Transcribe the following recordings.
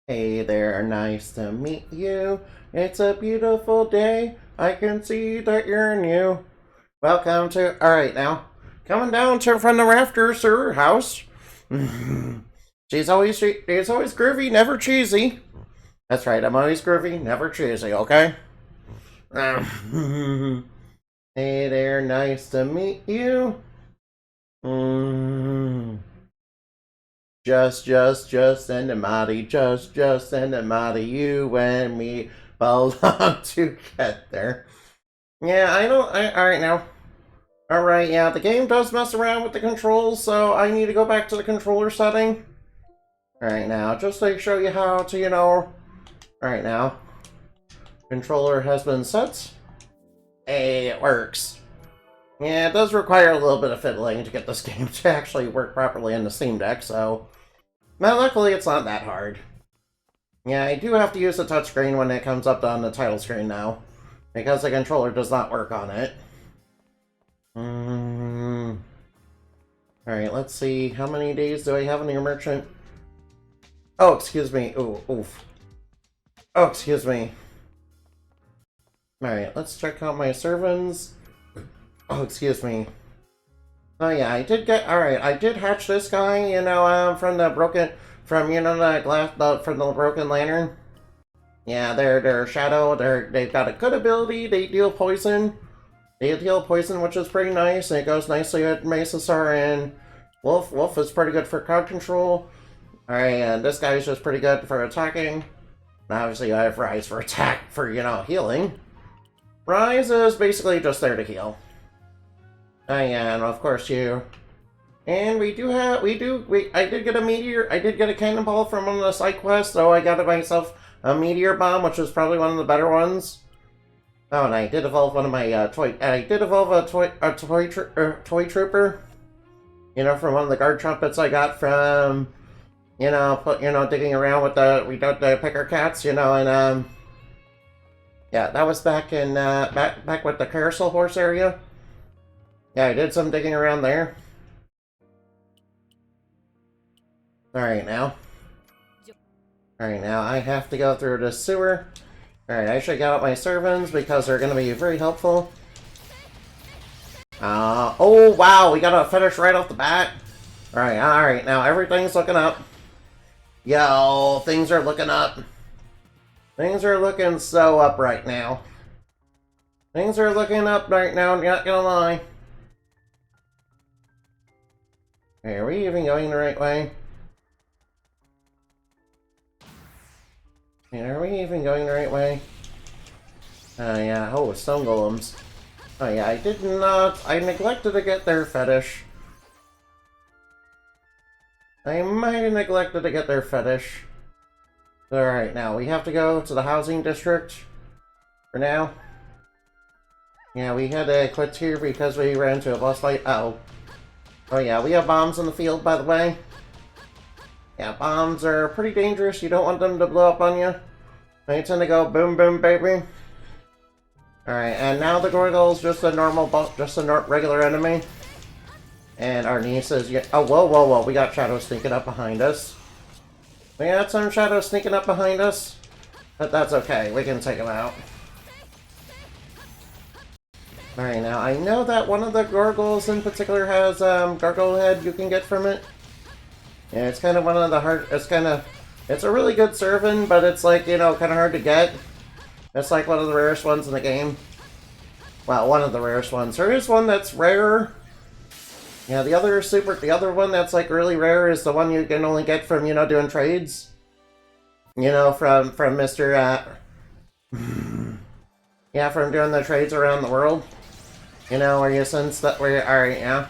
Hey there, nice to meet you. It's a beautiful day. I can see that you're new. Welcome to. Alright now. Coming down from the rafters to her house. She's always groovy, never cheesy. That's right, I'm always groovy, never cheesy, okay? Hey there, nice to meet you. Just and a mighty, just and a mighty, you and me belong together. Yeah, alright now. Alright, yeah, the game does mess around with the controls, so I need to go back to the controller setting. Alright now, just to show you how to, Alright now. Controller has been set. Hey, it works. Yeah, it does require a little bit of fiddling to get this game to actually work properly in the Steam Deck, so... But luckily, it's not that hard. Yeah, I do have to use the touchscreen when it comes up on the title screen now, because the controller does not work on it. Alright, let's see. How many days do I have in your merchant? Oh, excuse me. Ooh, oof. Oh, excuse me. Alright, let's check out my servants. Oh, excuse me. Oh yeah, I did hatch this guy, from the broken, from the broken lantern. Yeah, they're shadow, they've got a good ability, they deal poison. They deal poison, which is pretty nice, and it goes nicely with Mesasar and Wolf. Wolf is pretty good for crowd control. Alright, and this guy's just pretty good for attacking. And obviously I have Rise for attack, for, healing. Rise is basically just there to heal. Oh yeah, and of course you. And I did get a meteor, I did get a cannonball from one of the side quests, so I got myself a meteor bomb, which was probably one of the better ones. Oh, and I did evolve one of my, a toy trooper. From one of the guard trumpets I got from, digging around with the picker cats, and, yeah, that was back in, back with the carousel horse area. Yeah, I did some digging around there. Alright now. Alright now, I have to go through the sewer. Alright, I should get out my servants because they're going to be very helpful. Oh wow, we got a finish right off the bat. Alright, now everything's looking up. Yo, things are looking up. Things are looking so up right now. Things are looking up right now, not gonna lie. Hey, are we even going the right way? Hey, are we even going the right way? Oh yeah, oh, stone golems. Oh yeah, I neglected to get their fetish. I might have neglected to get their fetish. Alright, now we have to go to the housing district. For now. Yeah, we had to quit here because we ran into a boss fight. Oh yeah, we have bombs in the field, by the way. Yeah, bombs are pretty dangerous. You don't want them to blow up on you. They tend to go boom boom, baby. Alright, and now the Gorgle's just a normal regular enemy. And our niece is... Oh, whoa. We got shadows sneaking up behind us. We got some shadows sneaking up behind us. But that's okay. We can take them out. Alright, now I know that one of the Gorgles in particular has gargoyle head you can get from it. Yeah, it's kind of one of the hard... It's a really good servant, but it's like, kind of hard to get. It's like one of the rarest ones in the game. Well, one of the rarest ones. There is one that's rarer. Yeah, the other one that's like really rare is the one you can only get from, doing trades. From Mr. Yeah, from doing the trades around the world. Where you sense that alright, yeah.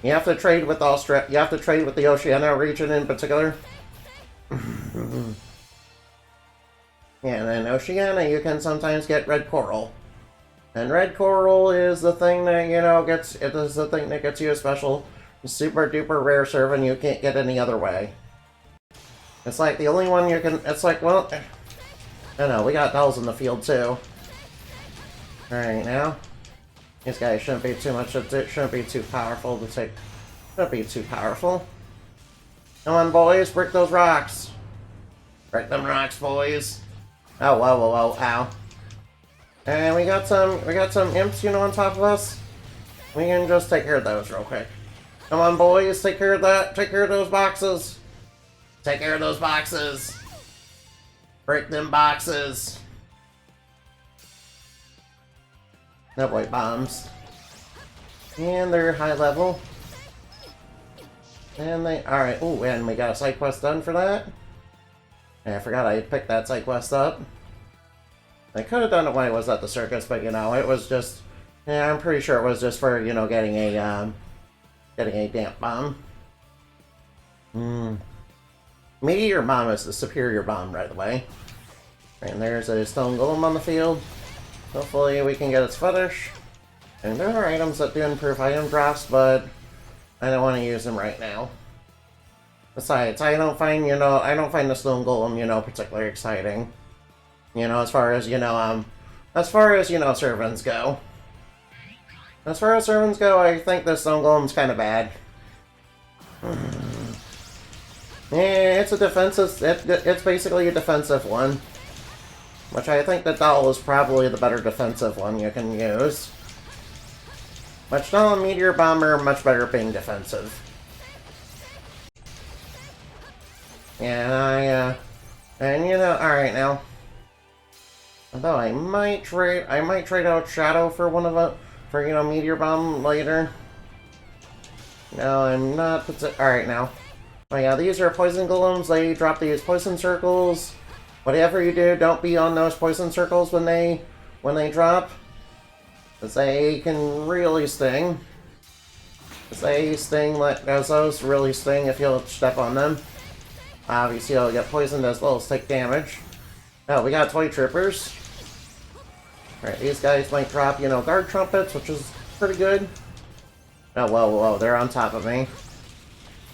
You have to trade with you have to trade with the Oceania region in particular. Yeah, and in Oceania you can sometimes get red coral. And red coral is the thing that, gets you a special super duper rare servant you can't get any other way. It's like the only one you can, it's like, well, I know, we got dolls in the field too. Alright, now. These guys shouldn't be too much, it shouldn't be too powerful to take, shouldn't be too powerful. Come on, boys, break those rocks. Break them rocks, boys. Oh, whoa, whoa, whoa, ow. And we got some imps, you know, on top of us. We can just take care of those real quick. Come on, boys, take care of that. Take care of those boxes. Take care of those boxes. Break them boxes. No, wait, bombs. And they're high level. And they... Alright, ooh, and we got a side quest done for that. And I forgot I picked that side quest up. I could have done it when I was at the circus, but, you know, it was just... Yeah, I'm pretty sure it was just for, you know, getting a damp bomb. Meteor bomb is the superior bomb, by the way. And there's a stone golem on the field. Hopefully we can get its fetish. And there are items that do improve item drops, but I don't want to use them right now. Besides, I don't find the stone golem, you know, particularly exciting. You know, as far as, you know, servants go. As far as servants go, I think the stone golem's kind of bad. Yeah, it's a defensive, it's basically a defensive one. Which I think the doll is probably the better defensive one you can use. Which doll and meteor bomber are much better at being defensive. Yeah, and you know, alright now. Although I might trade out Shadow for one of them, for, you know, meteor bomb later. No, I'm not, alright now. Oh yeah, these are poison golems, they drop these poison circles. Whatever you do, don't be on those poison circles when they drop. Because they can really sting. Because they sting, like, those really sting if you'll step on them. Obviously you'll get poisoned as well as take damage. Oh, we got toy trippers. Alright, these guys might drop, you know, guard trumpets, which is pretty good. Oh, whoa, whoa, they're on top of me.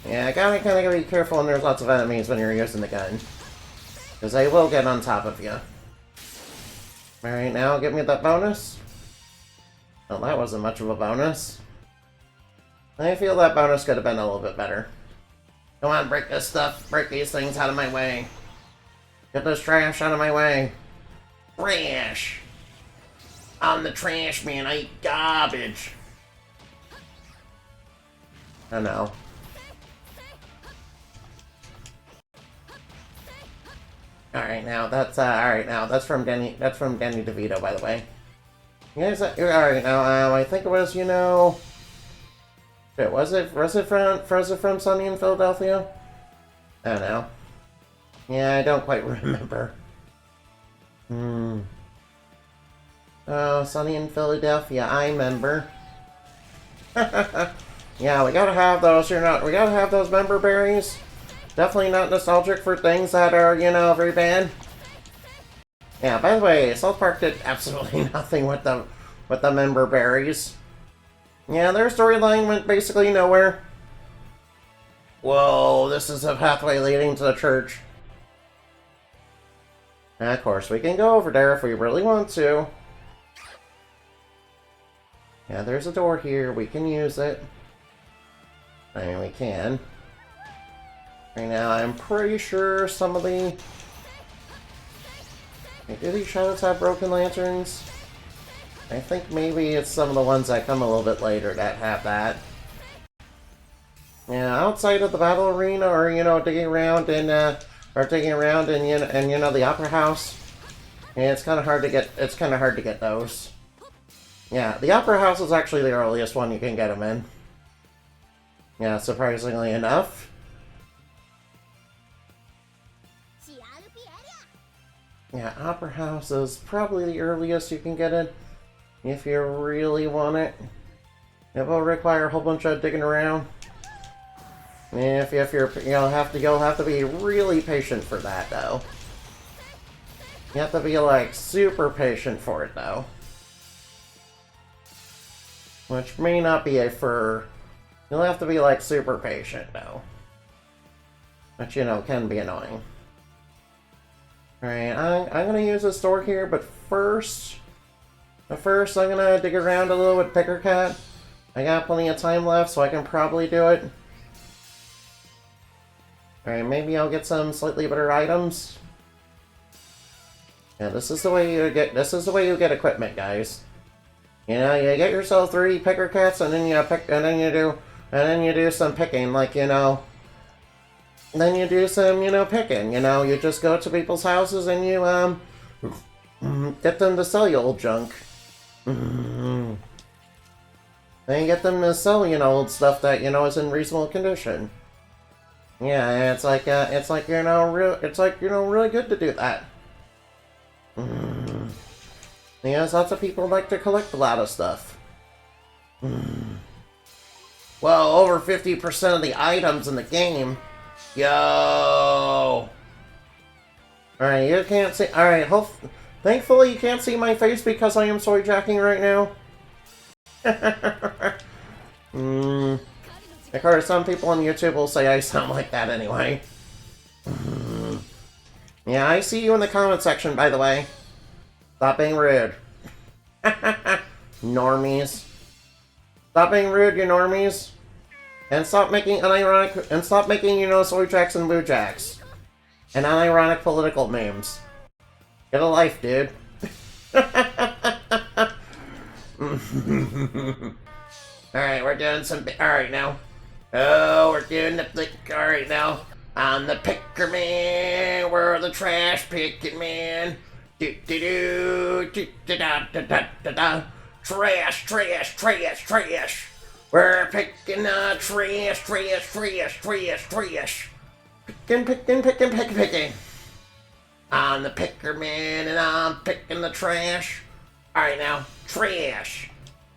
Yeah, gotta kind of be careful when there's lots of enemies when you're using the gun. Because they will get on top of you. Alright, now give me that bonus. Well, that wasn't much of a bonus. I feel that bonus could have been a little bit better. Come on, break this stuff. Break these things out of my way. Get this trash out of my way. Trash! I'm the trash man, I eat garbage. I know. Alright, now that's from Danny DeVito, by the way. You guys, alright, now, I think it was, you know... Shit, was it from Sunny in Philadelphia? I don't know. Yeah, I don't quite remember. Oh, Sunny in Philadelphia, I remember. Yeah, we gotta have those, we gotta have those member berries. Definitely not nostalgic for things that are, you know, very bad. Yeah, by the way, South Park did absolutely nothing with the member berries. Yeah, their storyline went basically nowhere. Whoa, this is a pathway leading to the church. And of course, we can go over there if we really want to. Yeah, there's a door here. We can use it. I mean, we can. Right now, I'm pretty sure some of the... Do these shadows have broken lanterns? I think maybe it's some of the ones that come a little bit later that have that. Yeah, outside of the battle arena, or, you know, digging around in, you know, the opera house. Yeah, it's kind of hard to get those. Yeah, the opera house is actually the earliest one you can get them in. Yeah, surprisingly enough. Yeah, Opera House is probably the earliest you can get it, if you really want it. It will require a whole bunch of digging around. If you'll have to be really patient for that, though. You have to be, like, super patient for it, though. Which may not be a fur. You'll have to be, like, super patient, though. Which, you know, can be annoying. Alright, I'm gonna use this door here, but first I'm gonna dig around a little with Picker Cat. I got plenty of time left, so I can probably do it. Alright, maybe I'll get some slightly better items. Yeah, this is the way you get equipment, guys. You know, you get yourself 3 picker cats and then you do some picking, like, you know. Then you do some, you know, picking, you know, you just go to people's houses and you get them to sell you old junk. Then you get them to sell, you know, old stuff that, you know, is in reasonable condition. Yeah, it's like really good to do that. Yes, lots of people like to collect a lot of stuff. Well, over 50% of the items in the game. Yo! Alright, you can't see. Alright, thankfully you can't see my face because I am soy jacking right now. Of course, some people on YouTube will say I sound like that anyway. Yeah, I see you in the comment section, by the way. Stop being rude. Normies. Stop being rude, you normies. And stop making you know, soy jacks and blue jacks. And unironic political memes. Get a life, dude. Alright, we're doing some... Alright, now. Oh, we're doing the flick. Alright, now. I'm the picker man. We're the trash picking man. Do-do-do. Do-da-da-da-da-da. Trash, trash, trash, trash. We're picking trash, trash, trash, trash, trash. Picking. I'm the picker man and I'm picking the trash. Alright now, trash.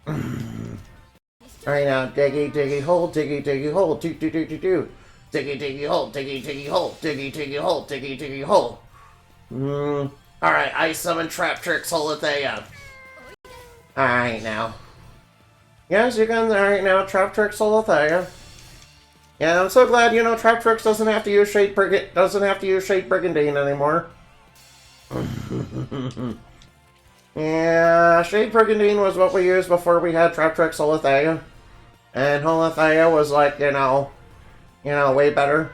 Alright now, diggy hole, diggy hole, do. Diggy hole, diggy hole, diggy hole, diggy hole. Alright, I summon Trap Trick Solithea. Alright now. Yes, you can, alright now, Trap Trick Solithea. Yeah, I'm so glad, you know, Trap Tricks doesn't have to use Shade Brigandine anymore. Yeah, Shade Brigandine was what we used before we had Trap Trick Solithea. And Holithea was like, you know, way better.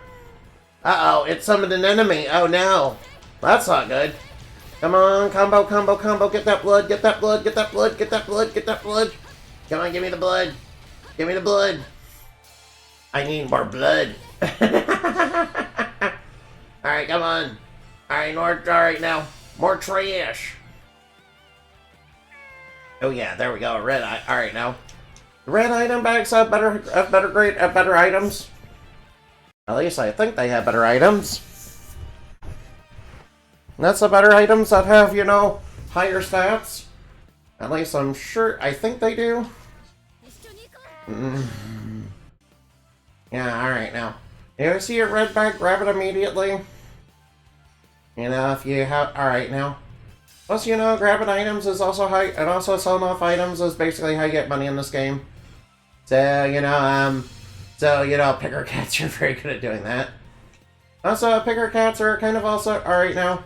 Uh-oh, it summoned an enemy. Oh no. That's not good. Come on, combo, get that blood, get that blood, get that blood, get that blood, get that blood. Come on, give me the blood. Give me the blood. I need more blood. Alright, come on. Alright, now. More trash. Oh yeah, there we go. Red eye. Alright, now. Red item bags have better items. At least I think they have better items. That's the better items that have, you know, higher stats. At least I'm sure, I think they do. Yeah, alright now. If you see a red bag, grab it immediately. You know, if you have, alright now. Plus, you know, grabbing items is also how, and also selling off items is basically how you get money in this game. So, you know, picker cats are very good at doing that. Also, picker cats are kind of also, alright now.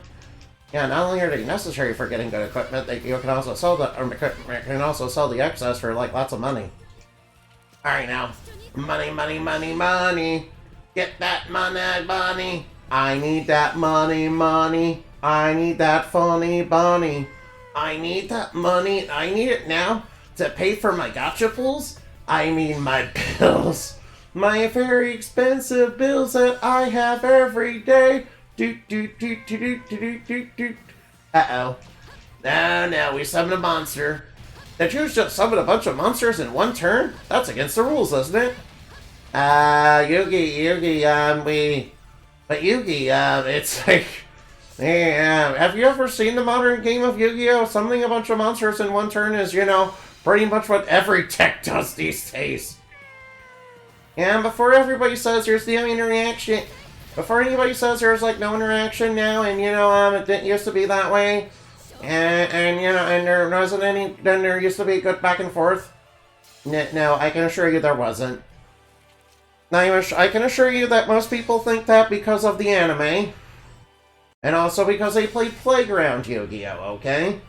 Yeah, not only are they necessary for getting good equipment, you can also sell the excess for, like, lots of money. Alright now. Money. Get that money. I need that money. I need that funny bunny. I need that money. I need it now to pay for my gacha pools. I mean my bills. My very expensive bills that I have every day. Uh-oh. No, we summoned a monster. Did you just summon a bunch of monsters in one turn? That's against the rules, isn't it? Yugi, it's like... Yeah, have you ever seen the modern game of Yu-Gi-Oh? Summoning a bunch of monsters in one turn is, you know, pretty much what every tech does these days. And before everybody says there's the interaction... Before anybody says there's, like, no interaction now, and, you know, it didn't used to be that way... And you know, and there wasn't any, then there used to be good back and forth. No, I can assure you there wasn't. Now, I can assure you that most people think that because of the anime. And also because they played Playground Yu-Gi-Oh, okay?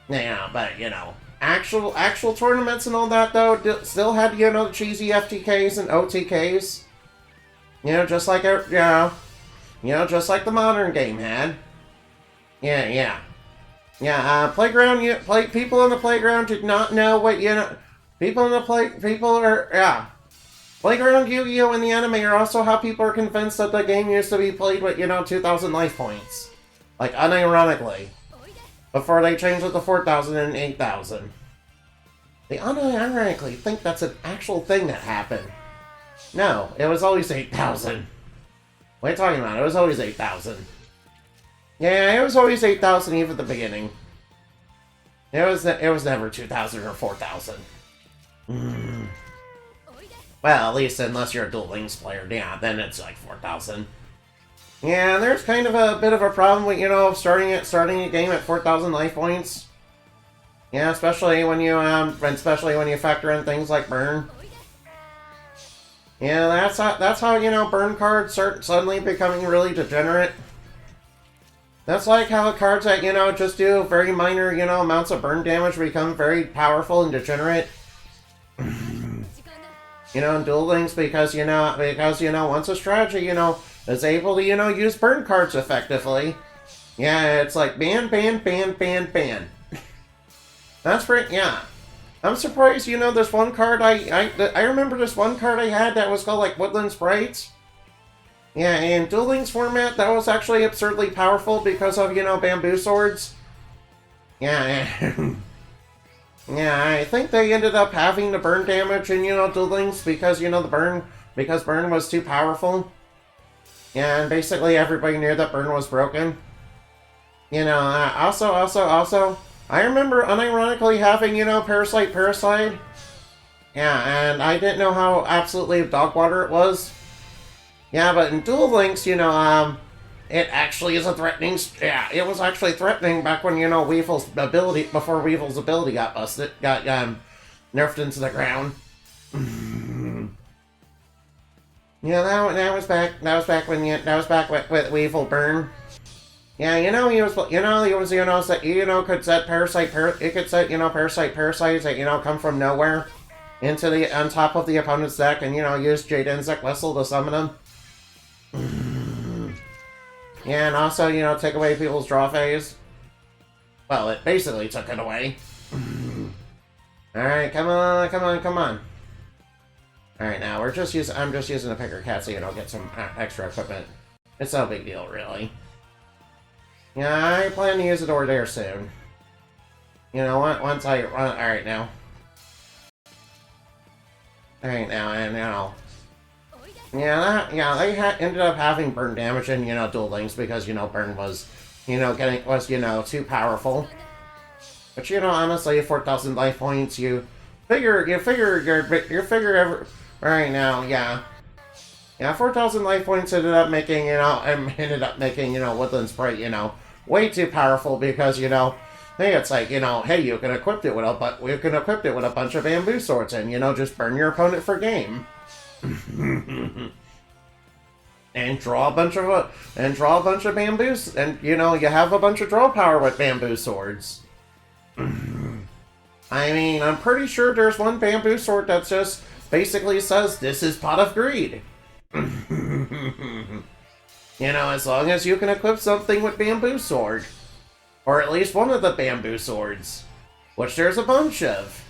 Yeah, but, you know, actual tournaments and all that, though, still had, you know, cheesy FTKs and OTKs. You know, just like just like the modern game had. Yeah. Playground. People in the playground did not know what Playground Yu-Gi-Oh! In the anime are also how people are convinced that the game used to be played with 2,000 life points, like unironically, before they changed it to 4,000 and 8,000. They unironically think that's an actual thing that happened. No, it was always 8,000. What are you talking about? It was always 8,000. Yeah, it was always 8,000 even at the beginning. It was never 2,000 or 4,000. Well, at least unless you're a Duel Links player, yeah, then it's like 4,000. Yeah, there's kind of a bit of a problem with starting a game at 4,000 life points. Yeah, especially when you factor in things like burn. Yeah, that's how burn cards start suddenly becoming really degenerate. That's like how cards that just do very minor amounts of burn damage become very powerful and degenerate. In Duel Links because once a strategy is able to use burn cards effectively. Yeah, it's like ban. That's pretty. Yeah, I'm surprised. This one card I remember this one card I had that was called like Woodland Sprites. Yeah, in Duel Links format, that was actually absurdly powerful because of, bamboo swords. Yeah, yeah, I think they ended up having the burn damage in, Duel Links because, because burn was too powerful. Yeah, and basically everybody knew that burn was broken. Also, I remember unironically having, Parasite. Yeah, and I didn't know how absolutely dog water it was. Yeah, but in Duel Links, it actually is a threatening. Yeah, it was actually threatening back when Weevil's ability before Weevil's ability got nerfed into the ground. Yeah, that was back with Weevil burn. Yeah, he could set parasites that come from nowhere on top of the opponent's deck and use Jade Insect Whistle to summon them. Yeah, and also, take away people's draw phase. Well, it basically took it away. Alright, come on. Alright, now I'm just using a picker cat so get some extra equipment. It's no big deal, really. Yeah, I plan to use it over there soon. Once I run. Alright, now. Alright, now, and Yeah, they ended up having burn damage in, Duel Links because, burn was, too powerful. But, honestly, 4,000 life points, you figure right now, yeah. Yeah, 4,000 life points ended up making, Woodland Sprite, way too powerful because, hey, it's like, hey, you can equip it with a bunch of bamboo swords and, just burn your opponent for game. and draw a bunch of bamboos, and you have a bunch of draw power with bamboo swords. I mean, I'm pretty sure there's one bamboo sword that just basically says this is Pot of Greed. As long as you can equip something with bamboo sword, or at least one of the bamboo swords, which there's a bunch of.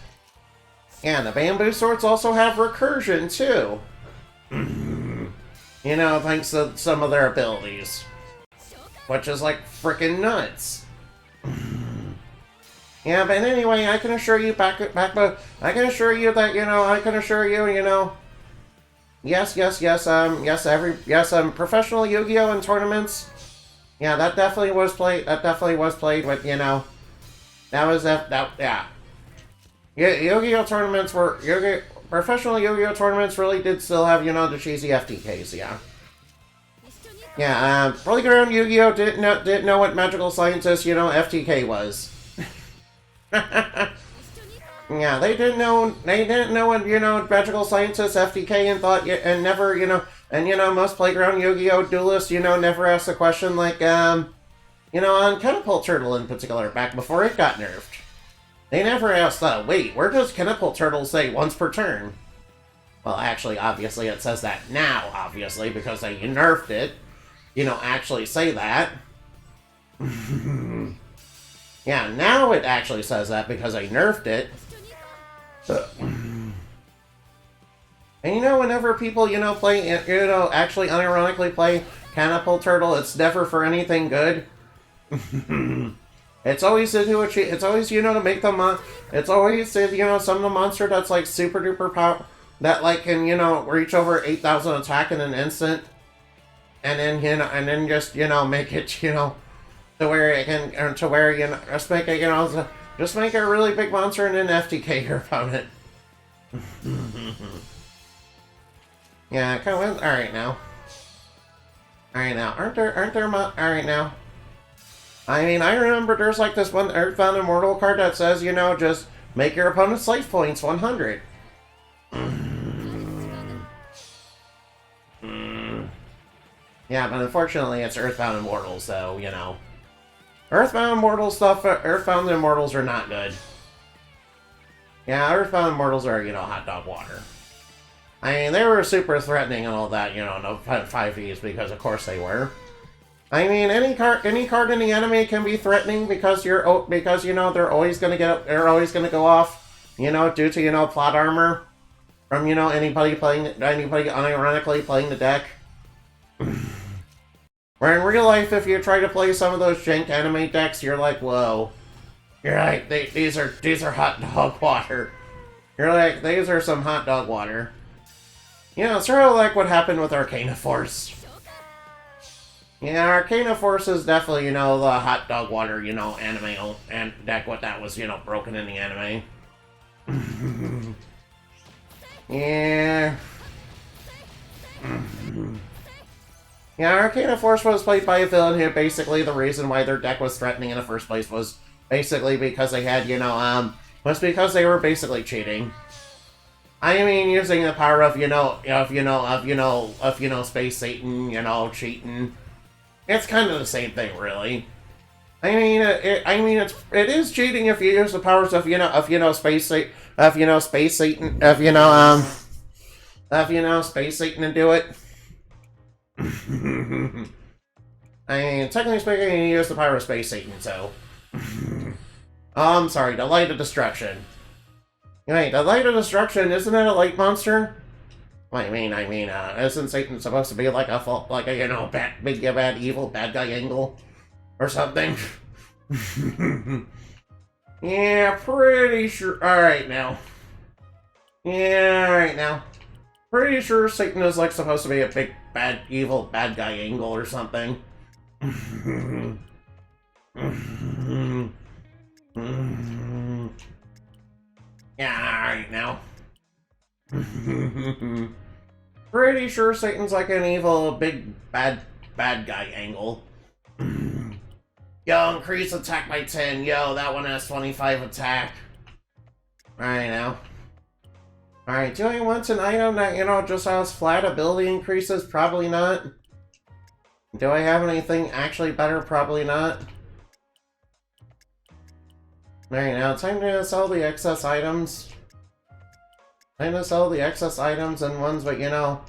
And the bamboo swords also have recursion, too. Thanks to some of their abilities. Which is, like, frickin' nuts. Yeah, but anyway, I can assure you professional Yu-Gi-Oh! In tournaments. Yeah, that definitely was played with, yeah. Yu-Gi-Oh! Tournaments professional Yu-Gi-Oh! Tournaments really did still have, the cheesy FTKs, yeah. Yeah, Playground Yu-Gi-Oh! didn't know what Magical Scientist, FTK was. Yeah, they didn't know what, Magical Scientist FTK most Playground Yu-Gi-Oh! Duelists, never asked the question like, on Catapult Turtle in particular, back before it got nerfed. They never asked, wait, where does Catapult Turtle say once per turn? Well, actually, obviously, it says that now, obviously, because they nerfed it. You know, actually say that. Yeah, now it actually says that because I nerfed it. And you know, whenever people, you know, play, you know, actually unironically play Catapult Turtle, it's never for anything good. It's always to do it's always, you know, to make them, it's always, you know, some of the monster that's like super duper power, that like can, you know, reach over 8,000 attack in an instant. And then, you know, and then just, you know, make it, you know, to where it can, to where, you know, just make it, you know, just make it a really big monster and then FTK your opponent. Yeah, kind of, alright now. Alright now, aren't there, alright now. I mean, I remember there's like this one Earthbound Immortal card that says, you know, just make your opponent's life points 100. Yeah, but unfortunately it's Earthbound Immortals, so, you know. Earthbound Immortal stuff, Earthbound Immortals are not good. Yeah, Earthbound Immortals are, you know, hot dog water. I mean, they were super threatening and all that, you know, no 5Es, because of course they were. I mean, any card in the enemy can be threatening because you know, they're always gonna go off, you know, due to, you know, plot armor from, you know, anybody unironically playing the deck. Where in real life, if you try to play some of those jank anime decks, you're like, whoa. You're like, these are hot dog water. You're like, these are some hot dog water. You know, sort of like what happened with Arcana Force. Yeah, Arcana Force is definitely, you know, the hot dog water, you know, anime and deck, what that was, you know, broken in the anime. Yeah. Yeah, Arcana Force was played by a villain who basically the reason why their deck was threatening in the first place was basically because they had, you know, was because they were basically cheating. I mean, using the power of, Space Satan, you know, cheating. It's kind of the same thing, really. I mean, it is cheating if you use the powers of, Space Satan, Space Satan and do it. I mean, technically speaking, you use the power of Space Satan, so. Oh, I'm sorry, the Light of Destruction. Wait, the Light of Destruction, isn't that a light monster? I mean, isn't Satan supposed to be like a, you know, big bad evil bad guy angle? Or something? Yeah, pretty sure. Alright now. Yeah, alright now. Pretty sure Satan is like supposed to be a big bad evil bad guy angle or something. Yeah, alright now. Pretty sure Satan's like an evil, big, bad guy angle. Yo, increase attack by 10. Yo, that one has 25 attack. Alright now. Alright, do I want an item that, you know, just has flat ability increases? Probably not. Do I have anything actually better? Probably not. Alright, now time to sell the excess items. Time to sell the excess items and ones with, you know,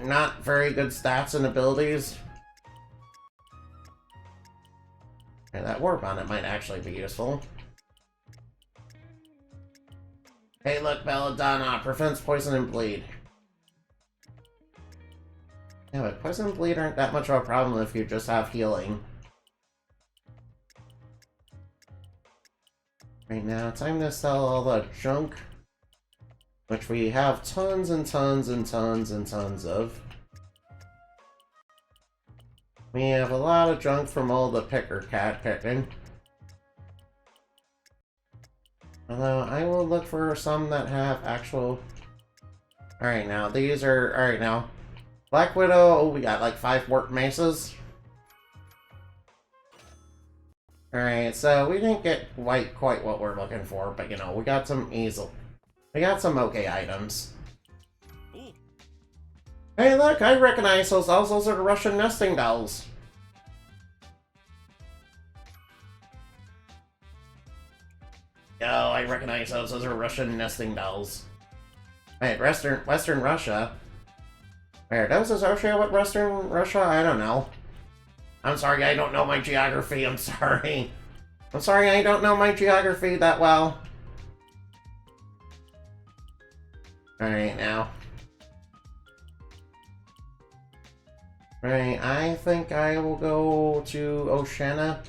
not very good stats and abilities. Okay, that warp on it might actually be useful. Hey, look, Belladonna prevents poison and bleed. Yeah, but poison and bleed aren't that much of a problem if you just have healing. Right now, time to sell all the junk, which we have tons and tons and tons and tons of. We have a lot of junk from all the picker cat picking. Although, I will look for some that have actual... Alright now, these are... Alright now. Black Widow, oh, we got like 5 warp maces. Alright, so we didn't get quite what we're looking for, but you know, we got some we got some okay items. Hey look, I recognize those dolls. Those are the Russian nesting dolls. Yo, I recognize those. Those are Russian nesting dolls. Wait, Western Russia? Where, does this associate with Western Russia? I don't know. I'm sorry, I don't know my geography, I'm sorry. I'm sorry, I don't know my geography that well. Alright, now. Right, I think I will go to Oceania.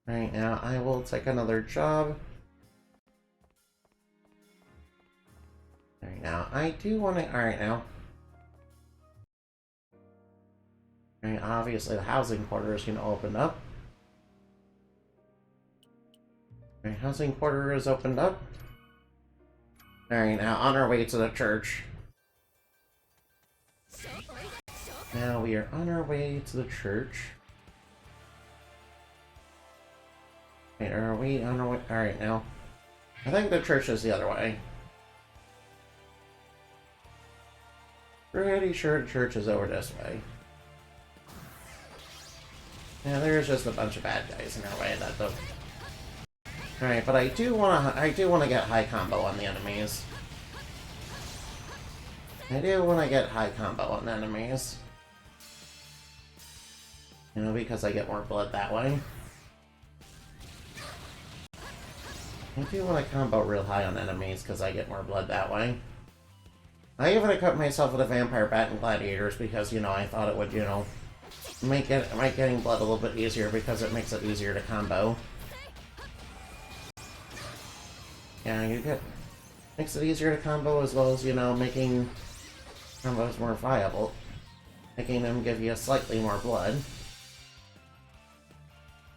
Right now, I will take another job. Right now, I do want to. Alright, now. Right, obviously, the housing quarter is going to open up. Right, housing quarter is opened up. Alright, now, on our way to the church. Now, we are on our way to the church. Wait, are we on our way? Alright, now. I think the church is the other way. Pretty sure the church is over this way. Yeah, there's just a bunch of bad guys in our way that don't. Alright, but I do wanna get high combo on the enemies. I do wanna get high combo on the enemies. You know, because I get more blood that way. I do want to combo real high on enemies because I get more blood that way. I even equipped myself with a vampire bat and gladiators because, you know, I thought it would, you know, make getting blood a little bit easier because it makes it easier to combo. Yeah, makes it easier to combo as well as, you know, making combos more viable. Making them give you slightly more blood.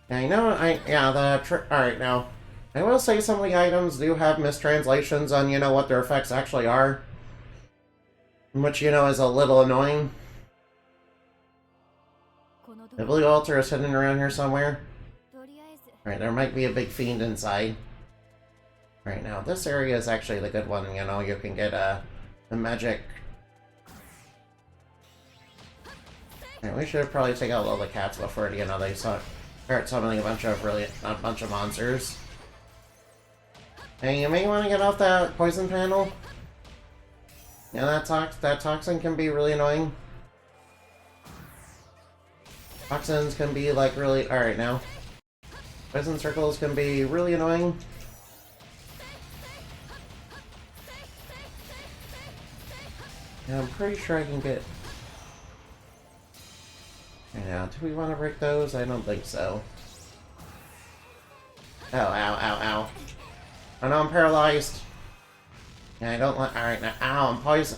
Yeah, I know, alright, now. I will say some of the items do have mistranslations on, you know, what their effects actually are. Which, you know, is a little annoying. The blue altar is hidden around here somewhere. Right, there might be a big fiend inside. Right now, this area is actually the good one, you know, you can get a magic. Right, we should probably take out all the cats before, you know, they start summoning a bunch of monsters. Hey, you may want to get off that poison panel. Yeah, that toxin can be really annoying. Toxins can be, like, really... Alright, now. Poison circles can be really annoying. Yeah, I'm pretty sure I can get... Yeah, do we want to break those? I don't think so. Oh, ow, ow, ow. Oh no, I'm paralyzed. Yeah, I don't like. Alright, now. Ow,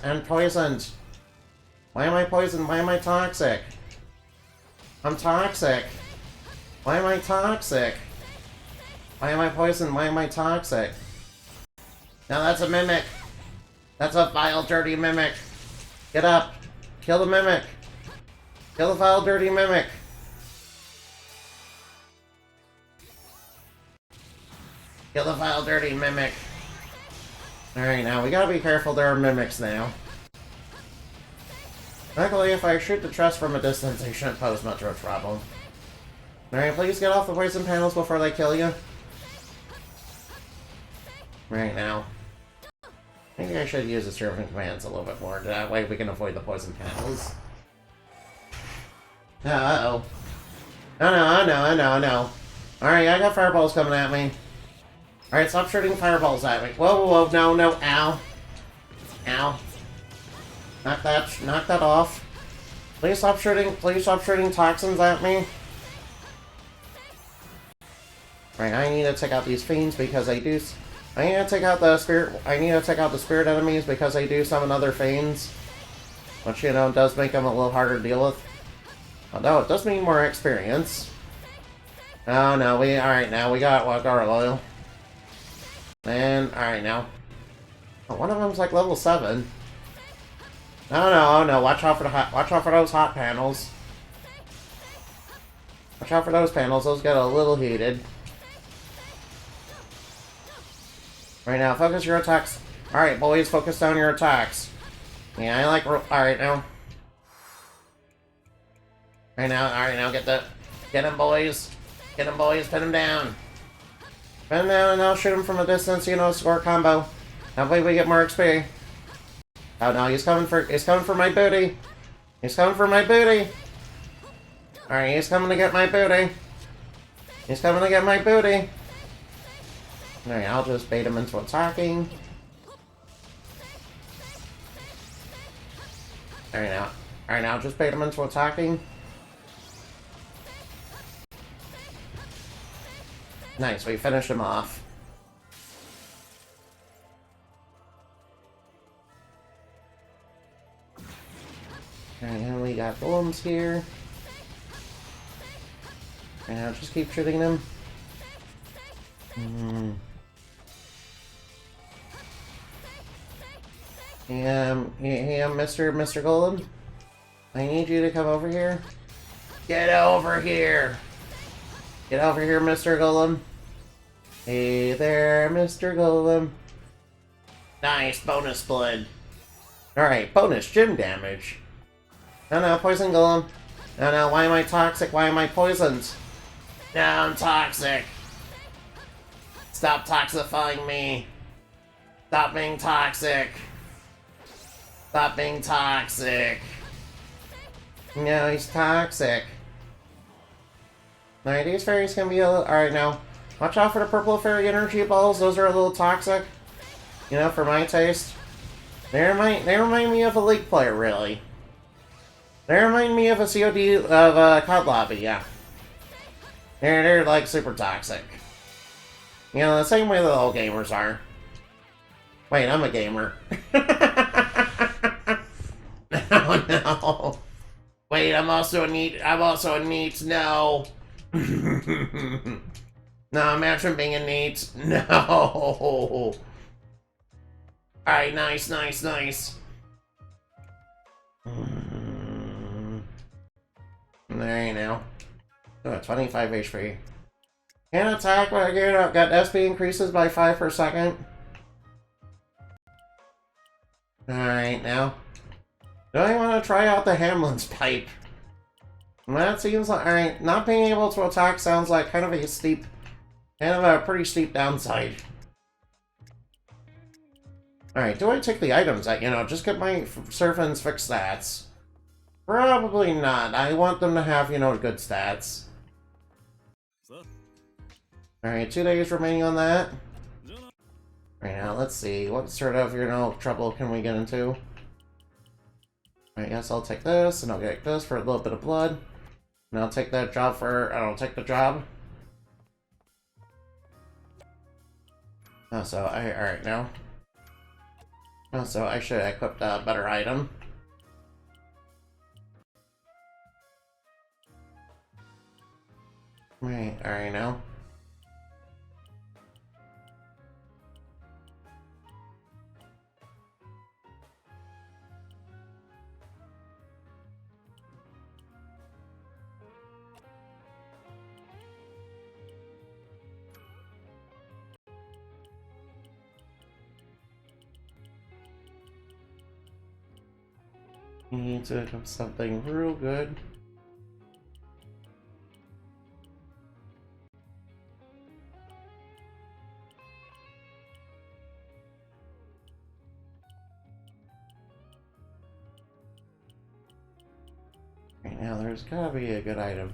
I'm poisoned. Why am I poisoned? Why am I toxic? I'm toxic. Why am I toxic? Why am I poisoned? Why am I toxic? Now that's a mimic. That's a vile, dirty mimic. Get up. Kill the mimic. Kill the vile, dirty mimic. Kill the vile, dirty mimic. Alright, now we gotta be careful, there are mimics now. Luckily, if I shoot the chest from a distance, they shouldn't pose much of a problem. Alright, please get off the poison panels before they kill you. Right now. Maybe I should use the serving commands a little bit more, that way we can avoid the poison panels. Uh-oh. Oh no. Alright, I got fireballs coming at me. Alright, stop shooting fireballs at me. Whoa, whoa, whoa, no, ow. Ow. Knock that off. Please stop shooting toxins at me. Right, I need to take out these fiends because I need to take out the spirit enemies because they do summon other fiends. Which, you know, does make them a little harder to deal with. Although, it does mean more experience. Oh, no, alright, now we got gargoyle. And, alright, now. Oh, one of them's like level 7. Oh no, watch out for those hot panels. Watch out for those panels, those get a little heated. Right now, focus your attacks. Alright, boys, focus down your attacks. Yeah, I like... Alright, now. Alright, now, get Get him, boys. Get him, boys. Pin him down. Pin him down, and I'll shoot him from a distance, you know, score combo. Hopefully we get more XP. Oh no, he's coming for my booty. He's coming for my booty. Alright, he's coming to get my booty. He's coming to get my booty. Alright, I'll just bait him into attacking. Alright now, just bait him into attacking. Nice, we finished him off. Alright, and we got golems here. And I'll just keep shooting them. Hey, Mr. Golem. I need you to come over here. Get over here! Get over here, Mr. Golem. Hey there, Mr. Golem. Nice, bonus blood. Alright, bonus gym damage. No, poison golem. No, why am I toxic? Why am I poisoned? No, I'm toxic. Stop toxifying me. Stop being toxic. Stop being toxic. No, he's toxic. Alright, these fairies can be a little... Alright, now, watch out for the purple fairy energy balls. Those are a little toxic. You know, for my taste. They remind me of a League player, really. They remind me of a COD of COD lobby, yeah. They're like super toxic. You know, the same way that all gamers are. Wait, I'm a gamer. Oh no. Wait, I'm also a neat, no. No, imagine being a neat. No. Alright, nice. There you know. Oh, 25 HP. Can't attack, but again, I've got SP increases by 5 per second. Alright, now. Do I want to try out the Hamlin's pipe? That seems like... Alright, not being able to attack sounds like kind of a pretty steep downside. Alright, do I take the items that, you know, just get my servants fixed stats? Probably not. I want them to have, you know, good stats. Alright, 2 days remaining on that. Right now, let's see. What sort of, you know, trouble can we get into? I guess I'll take this, and I'll get this for a little bit of blood. And I'll take that job for... I don't take the job. Oh, so alright now. Oh, so I should equip a better item. Right, alright now. You need to have something real good. Right now, there's gotta be a good item.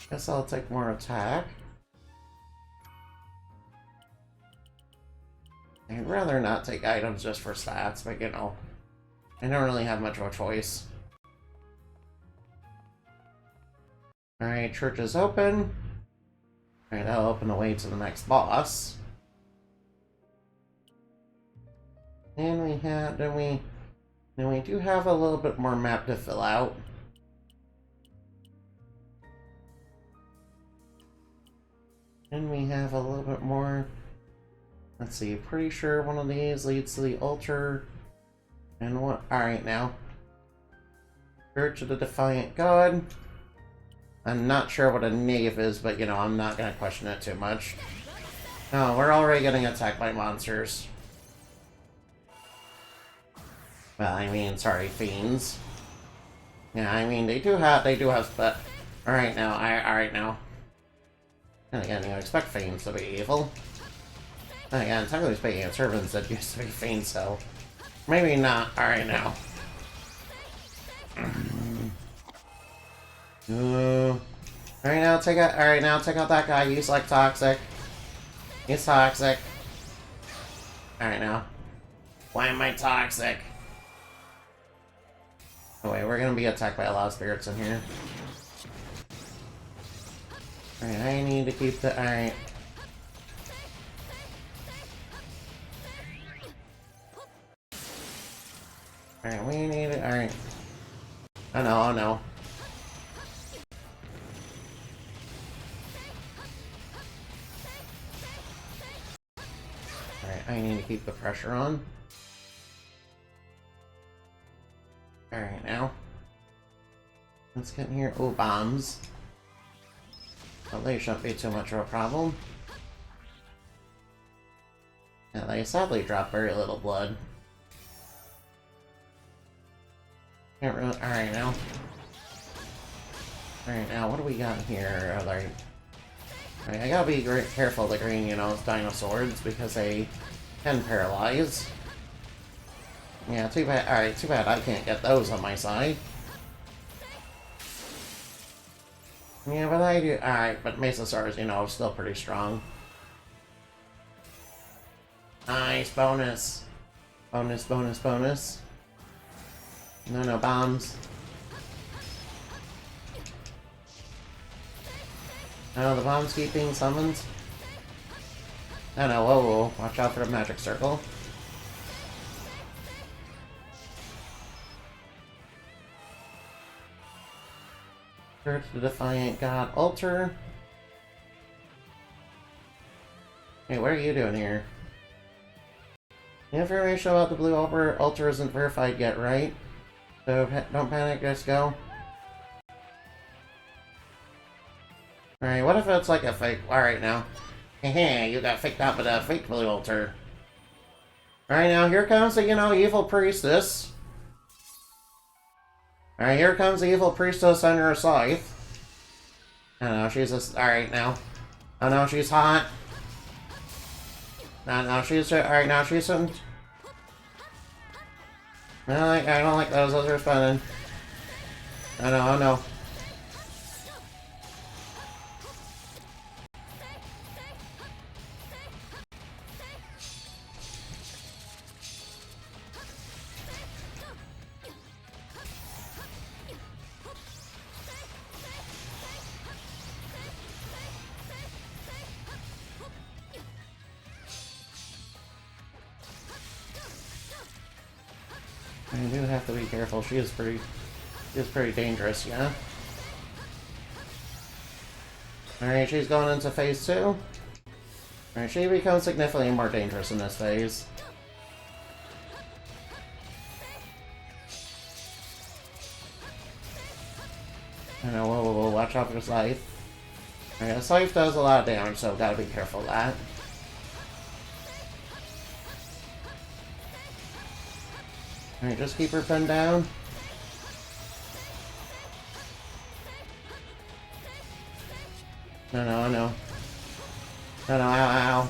Guess I'll take more attack. I'd rather not take items just for stats, but you know, I don't really have much of a choice. Alright, church is open. Alright, that'll open the way to the next boss. And we do have a little bit more map to fill out. And we have a little bit more. Let's see, pretty sure one of these leads to the altar. And what? Alright, now. Church of the Defiant God. I'm not sure what a knave is, but you know, I'm not gonna question it too much. No, we're already getting attacked by monsters. Well, I mean, sorry, fiends. Yeah, I mean, they do have, but... Alright now. And again, you expect fiends to be evil. And again, technically speaking, servants that used to be fiends, so... Maybe not. Alright now. Alright now, take out that guy. He's like toxic. He's toxic. Alright now. Why am I toxic? Oh wait, we're gonna be attacked by a lot of spirits in here. Alright, I need to keep the... Alright. Alright, we need it. Alright. Oh no, oh no. Alright, I need to keep the pressure on. Alright, now. Let's get in here. Oh, bombs. Well, they shouldn't be too much of a problem. Yeah, they sadly drop very little blood. Can't really... Alright, now. Alright, now, what do we got here? Alright, I gotta be careful of the green, you know, dinosaurs, because they can paralyze. Yeah, too bad. Alright, too bad I can't get those on my side. Yeah, but I do. Alright, but Mesosaurus, you know, is still pretty strong. Nice, bonus. Bonus, bonus, bonus. No, bombs. No, the bombs keep being summoned. No, whoa. Watch out for the magic circle. Search the Defiant God Altar. Hey, what are you doing here? The information about the Blue Altar isn't verified yet, right? So don't panic, just go. Alright, what if it's like a fake... Alright now. Hehe, you got faked out with a fake Blue Altar. Alright now, here comes the, you know, evil priestess. Alright, here comes the evil priestess on her scythe. I don't know, she's just... Alright now. Oh no, she's hot. No, she's... Alright, now she's... No, I don't like those are spinning. Oh no. I do have to be careful. She is pretty dangerous, yeah? Alright, she's going into phase 2. Alright, she becomes significantly more dangerous in this phase. I know, whoa, watch out for the scythe. Alright, the scythe does a lot of damage, so gotta be careful of that. Alright, just keep her pinned down. No, I know. No, ow.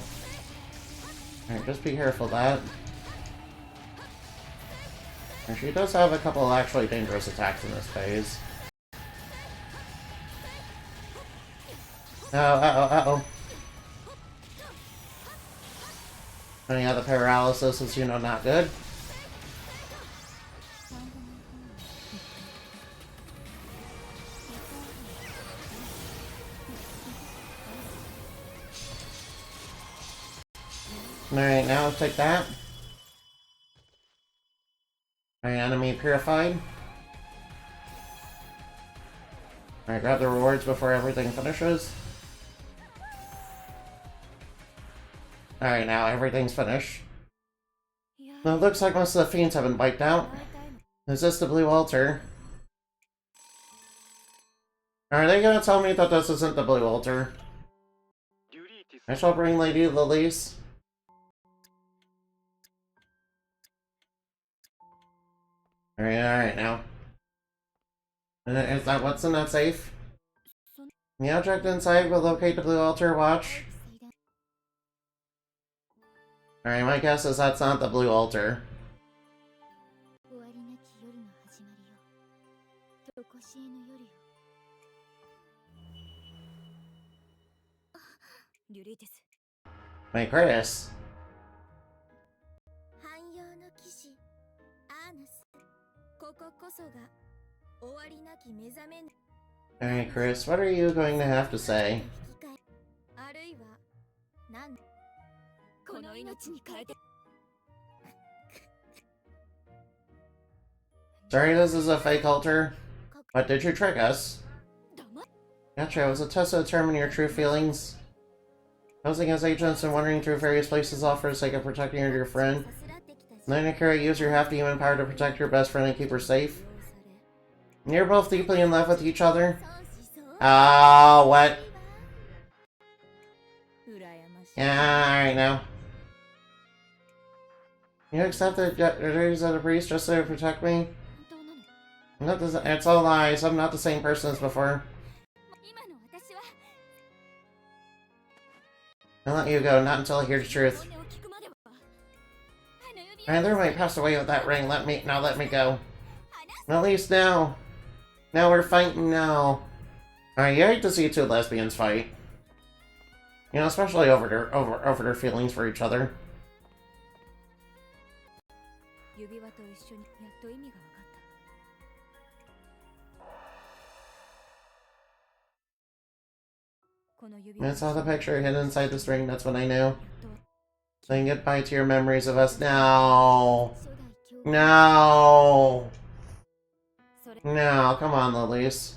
Alright, just be careful of that. And she does have a couple of actually dangerous attacks in this phase. Uh-oh. And yeah, the paralysis is, you know, not good. Alright, now let's take that. Alright, enemy purified. Alright, grab the rewards before everything finishes. Alright, now everything's finished. Well, it looks like most of the fiends have been wiped out. Is this the Blue Altar? Are they gonna tell me that this isn't the Blue Altar? I shall bring Lady Lilies. Alright now. Is that what's in that safe? The object inside will locate the blue altar watch. Alright, my guess is that's not the blue altar. Wait, Chris. Alright, Chris, what are you going to have to say? Sorry, this is a fake altar, but did you trick us? Gotcha, it was a test to determine your true feelings. Posing as agents and wandering through various places all for the sake of protecting your friend. Then Akira, use your half-demon power to protect your best friend and keep her safe. You're both deeply in love with each other. Oh, what? Yeah, alright now. You accept the duties of the priest just to protect me? It's all lies. I'm not the same person as before. I'll let you go, not until I hear the truth. Either might pass away with that ring. Let me go. At least now. Now we're fighting now. Alright, you hate to see two lesbians fight. You know, especially over their feelings for each other. I saw the picture hidden inside this ring, that's when I knew. Saying goodbye to your memories of us. No! No! No, come on, Lilies.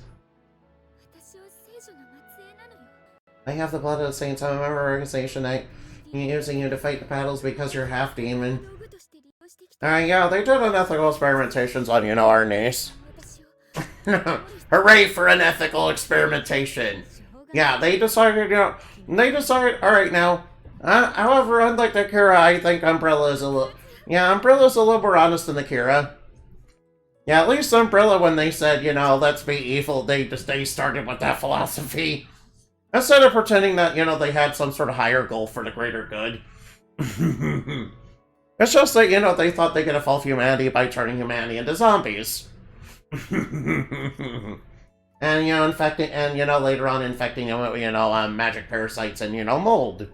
I have the blood of the saints. I'm a member of our organization. I'm using you to fight the battles because you're half demon. Yeah, they did unethical experimentations on, you know, our niece. Hooray for unethical experimentation! Yeah, they decided, alright now. However, unlike Akira, I think Umbrella is a little... Yeah, Umbrella's a little more honest than Akira. Yeah, at least Umbrella, when they said, you know, let's be evil, they started with that philosophy. Instead of pretending that, you know, they had some sort of higher goal for the greater good. It's just that, you know, they thought they could evolve humanity by turning humanity into zombies. And, you know, later on infecting, magic parasites and, you know, mold.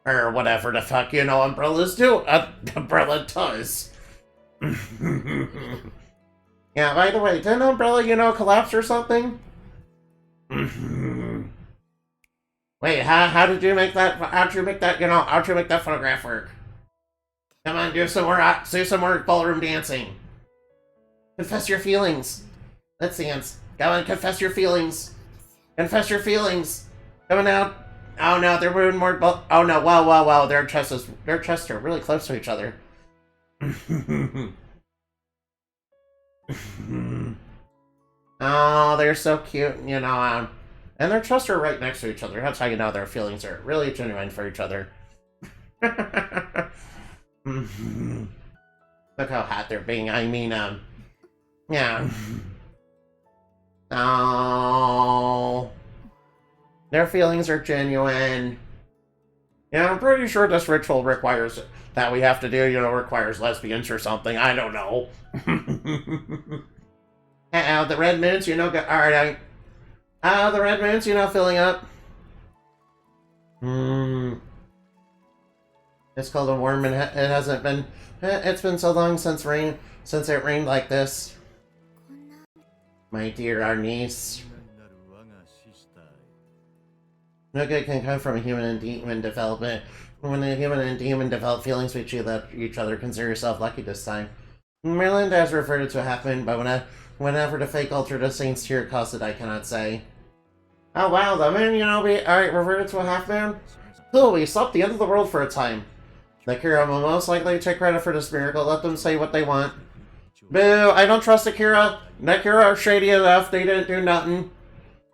Or whatever the fuck, you know, Umbrella does. Yeah, by the way, didn't Umbrella, you know, collapse or something? Wait, how did you make that, how'd you make that photograph work? Come on, do some more ballroom dancing. Confess your feelings. Let's dance. Come on, confess your feelings. Confess your feelings. Come on out. Oh no, they're moving more. Oh no, wow. Their chests are really close to each other. Oh, they're so cute, you know. And their chests are right next to each other. That's how you know their feelings are really genuine for each other. Look how hot they're being. I mean, yeah. Oh. Their feelings are genuine. Yeah, I'm pretty sure this ritual requires that we have to do, you know, requires lesbians or something. I don't know. The red moons, you know, alright, the red moons, you know, filling up. It's called a worm and it hasn't been, it's been so long since it rained like this. My dear, our niece. No good can come from a human and demon development. When a human and demon develop feelings with each other, consider yourself lucky this time. Merlin has referred to a half-moon, but whenever the fake altar the saints tear caused it, I cannot say. Oh wow, the moon, you know, alright, reverted to a half-moon? Cool, we stopped the end of the world for a time. The Akira will most likely take credit for this miracle. Let them say what they want. Boo, I don't trust Akira. The Akira are shady enough. They didn't do nothing.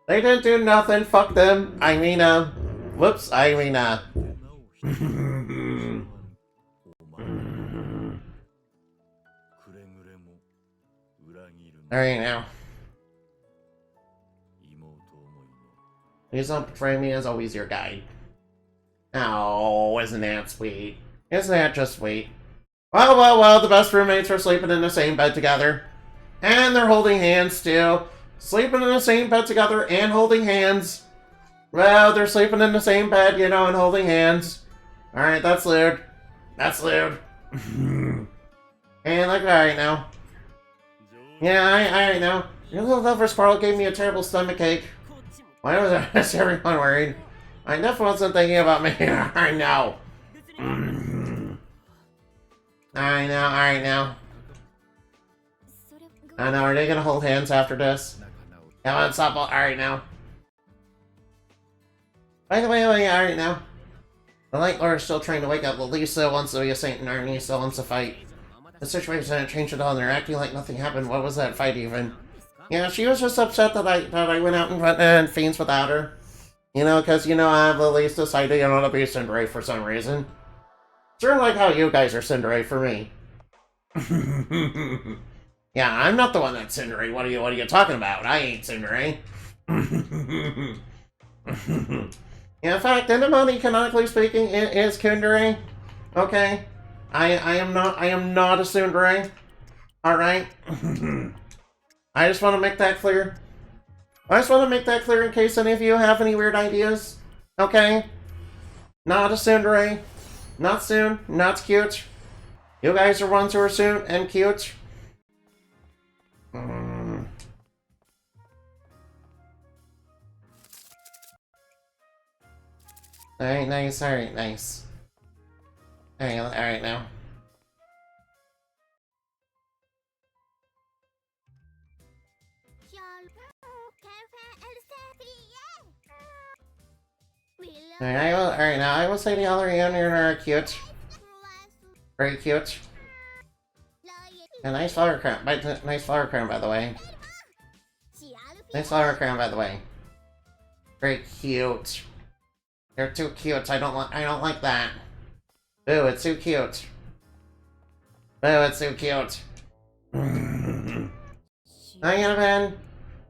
They didn't do nothing. Fuck them. I mean, Whoops, I mean, Alright now. Please don't betray me as always your guide. Oh, isn't that sweet? Isn't that just sweet? Well, well, well, the best roommates are sleeping in the same bed together. And they're holding hands still. Sleeping in the same bed together and holding hands. Well, they're sleeping in the same bed, you know, and holding hands. Alright, that's lewd. That's lewd. And like, alright now. Yeah, alright now. Your little lover squirrel gave me a terrible stomachache. Why was everyone worried? I definitely wasn't thinking about me. I know. I know, alright now. I know, are they gonna hold hands after this? Come on, stop. Alright now. By the way, alright now. The Light Lord is still trying to wake up Lisa wants to be a saint and Arnie still wants to fight. The situation hasn't changed at all and they're acting like nothing happened. What was that fight even? Yeah, she was just upset that I went out and fiends without her. You know, because, you know, Lily's decided, you know, to be Cinderay for some reason. Sort of like how you guys are Cinderay for me. Yeah, I'm not the one that's Cinderay. What are you talking about? I ain't Cinderay. Yeah, in fact, Enamoni, canonically speaking, is Kundere. Okay. I am not a Tsundere. Alright. I just want to make that clear. I just want to make that clear in case any of you have any weird ideas. Okay? Not a Tsundere. Not soon. Not cute. You guys are ones who are soon and cute. Alright, nice, alright, nice. Alright now. Alright now, I will say the other end are cute. Very cute. A nice flower crown. Nice flower crown, by the way. Nice flower crown, by the way. Very cute. They're too cute. I don't like that. Boo, it's too cute. Boo, it's too cute. Hi, Annabelle.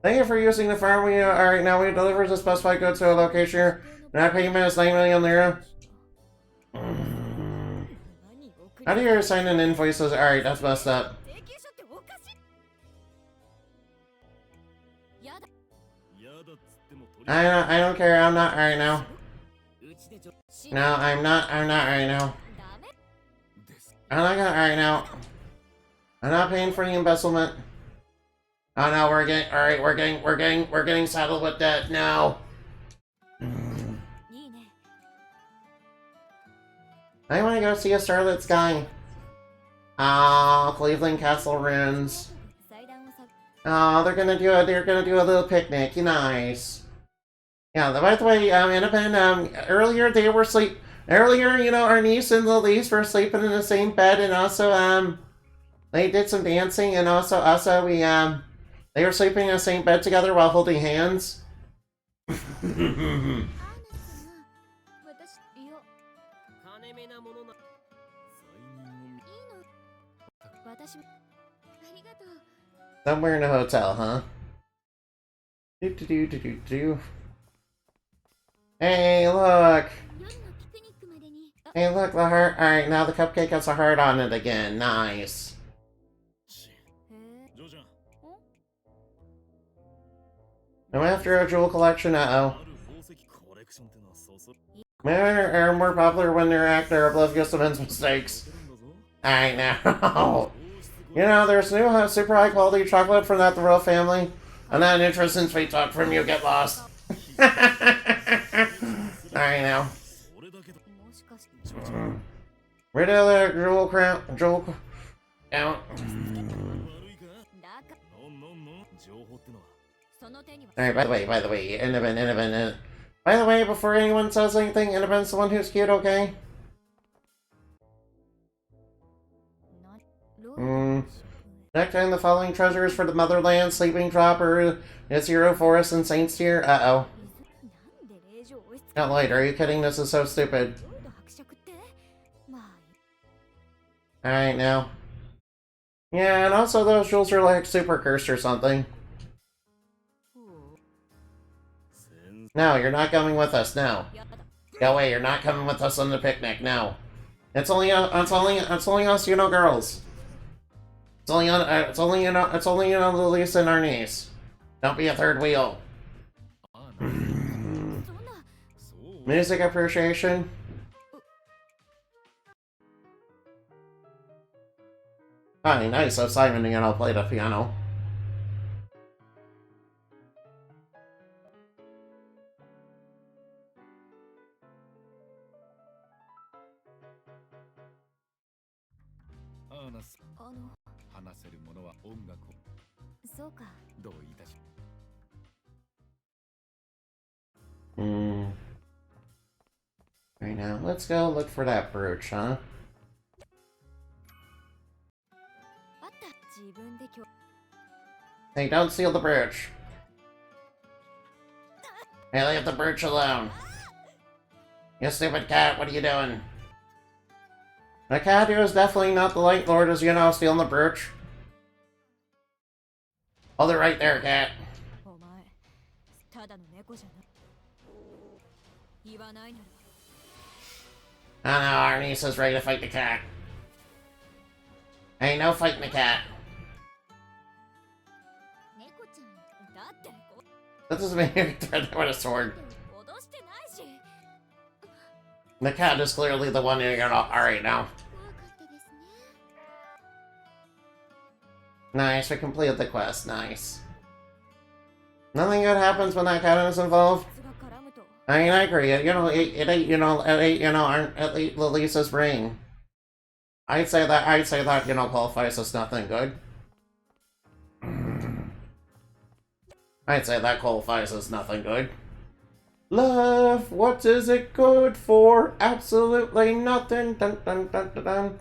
Thank you for using the farm. Alright, now we deliver the specified goods to a location here. Now payment is 9 million lira. How do you assign an invoices? Alright, that's messed up. I don't care. I'm not right now. No, I'm not right now. I'm not gonna right now. I'm not paying for the embezzlement. Oh no, we're getting saddled with debt now. I want to go see a starlit sky. Oh, Cleveland Castle ruins. Oh, they're gonna do a little picnic. Nice. Yeah. By the way, Annabelle, earlier they were Earlier, you know, our niece and Elise were sleeping in the same bed, and also they did some dancing, and also we they were sleeping in the same bed together while holding hands. Somewhere in a hotel, huh? Do. Hey, look! Hey, look, the heart. Alright, now the cupcake has a heart on it again. Nice. I'm after a jewel collection, uh-oh. Men are more popular when they're oblivious to men's mistakes. Alright, now. You know, there's new super high quality chocolate from that the royal family. I'm not interested in sweet talk from you. Get lost. Alright, now. Rid of the jewel crown. Down. Alright, by the way, Innovan. By the way, before anyone says anything, Innovan's the one who's cute, okay? Next time, the following treasures for the Motherland, Sleeping Drop, or Zero Forest, and Saints Tier. Uh-oh. Not light, are you kidding? This is so stupid. Alright, now. Yeah, and also those rules are like super cursed or something. No, you're not coming with us, no. Go away, you're not coming with us on the picnic, no. It's only us, you know, girls. It's only Lisa and our niece. Don't be a third wheel. Music appreciation. Hi, nice. So Simon and I'll play the piano. Right now, let's go look for that brooch, huh? Hey, don't steal the brooch. Hey, leave the brooch alone. You stupid cat, what are you doing? The cat here is definitely not the Light Lord, as you know, stealing the brooch. Hold it right there, cat. Oh no, our niece is ready to fight the cat. Ain't no fighting the cat. That doesn't mean you threaten with a sword. The cat is clearly the one you're gonna. Alright now. Nice, we completed the quest, nice. Nothing good happens when that cat is involved. I mean, I agree. You know, it ate, you know, Lisa's brain. I'd say that, you know, qualifies as nothing good. I'd say that qualifies as nothing good. Love, what is it good for? Absolutely nothing. Dun dun dun dun dun.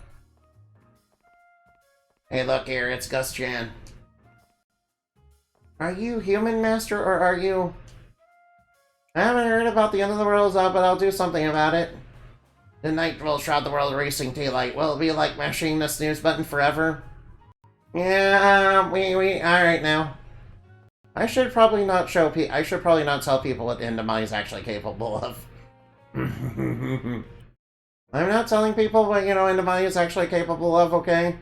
Hey, look here, it's Gus Chan. Are you human, master, or are you... I haven't heard about the end of the world, but I'll do something about it. The night will shroud the world racing daylight. Will it be like mashing the snooze button forever? Yeah, alright now. I should probably not tell people what Endemai is actually capable of. I'm not telling people what, you know, Endemai is actually capable of, okay?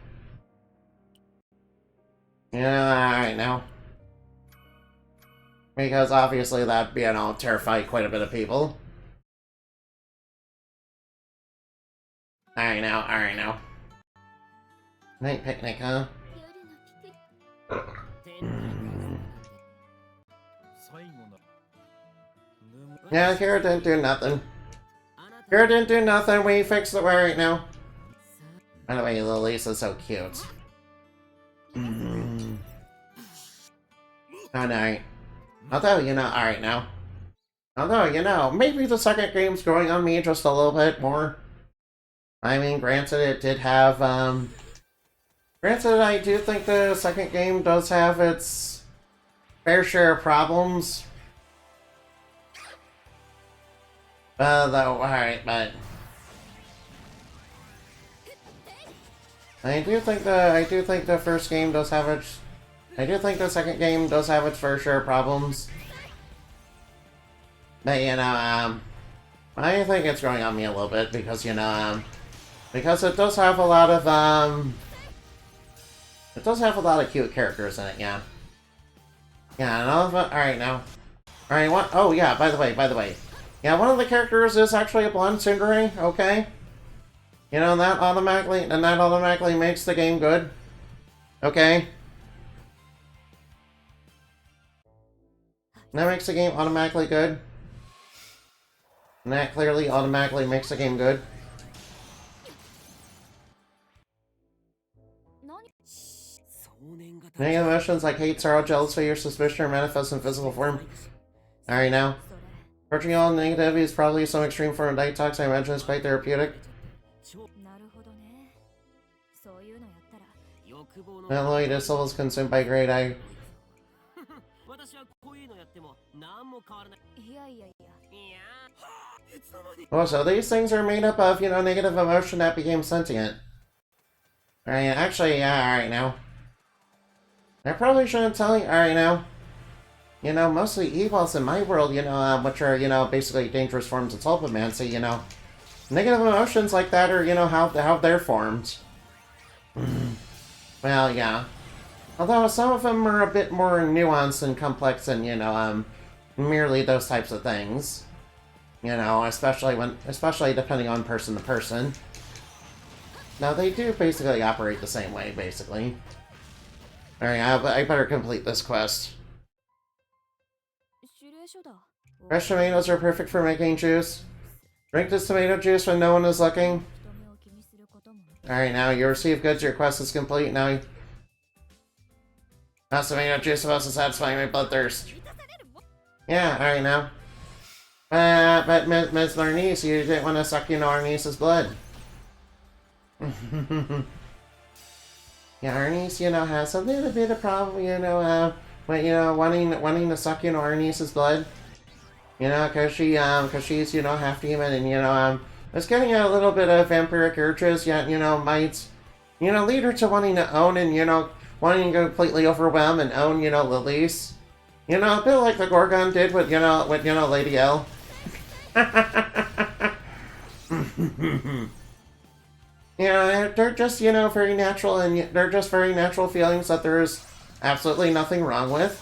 Yeah, alright now. Because obviously that, you know, terrified quite a bit of people. Alright now. Night picnic, huh? Yeah, Kira didn't do nothing. Kira didn't do nothing, we fixed it right now. By the way, Lisa's so cute. Oh no. Although, you know, alright now. Although, you know, maybe the second game's growing on me just a little bit more. I mean, granted, it did have, granted, I do think the second game does have its fair share of problems. Though, alright, but... I do think the first game does have its... I do think the second game does have its fair share of problems. But, you know, I think it's growing on me a little bit because, you know, because it does have a lot of, it does have a lot of cute characters in it, yeah. Yeah, and all of it, alright now. Alright, what? Oh, yeah, by the way. Yeah, one of the characters is actually a blonde tsundere, okay? You know, and that automatically makes the game good. Okay? That makes the game automatically good. And that clearly automatically makes the game good. Negative emotions like hate, sorrow, jealousy, or suspicion are manifest in physical form. Alright now. Approaching all negativity is probably some extreme form of detox. I imagine it's quite therapeutic. That low soul is consumed by great eye. Oh, so these things are made up of, negative emotion that became sentient. Alright, actually, yeah, alright now. I probably shouldn't tell you, alright now. Mostly evils in my world, which are, basically dangerous forms of tulpamancy, negative emotions like that are, how they're formed. Well, yeah. Although some of them are a bit more nuanced and complex than, merely those types of things. Especially depending on person to person. Now, they do basically operate the same way, basically. Alright, I better complete this quest. Fresh tomatoes are perfect for making juice. Drink this tomato juice when no one is looking. Alright, now you receive goods, your quest is complete. Now, that's tomato juice supposed to satisfy my bloodthirst. Yeah, alright now. But Ms. Larnice, you didn't want to suck, Arnice's blood. Yeah, Arnice, has a little bit of problem, wanting to suck, Arnice's blood. Cause she's, half demon and, is getting a little bit of vampiric urges, yet, might, lead her to wanting to own and, wanting to completely overwhelm and own, Lilise. A bit like the Gorgon did with, Lady L. They're just, very natural, and they're just very natural feelings that there's absolutely nothing wrong with.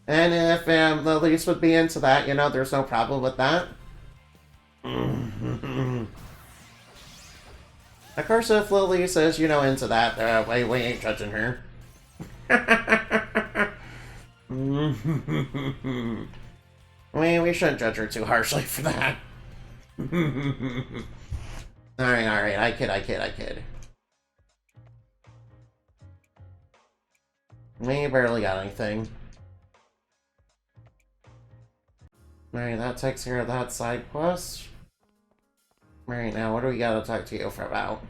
And if Lilise would be into that, there's no problem with that. Of course, if Lilise is, into that, we ain't judging her. We shouldn't judge her too harshly for that. Alright, I kid. We barely got anything. Alright, that takes care of that side quest. Alright, now what do we gotta talk to you about?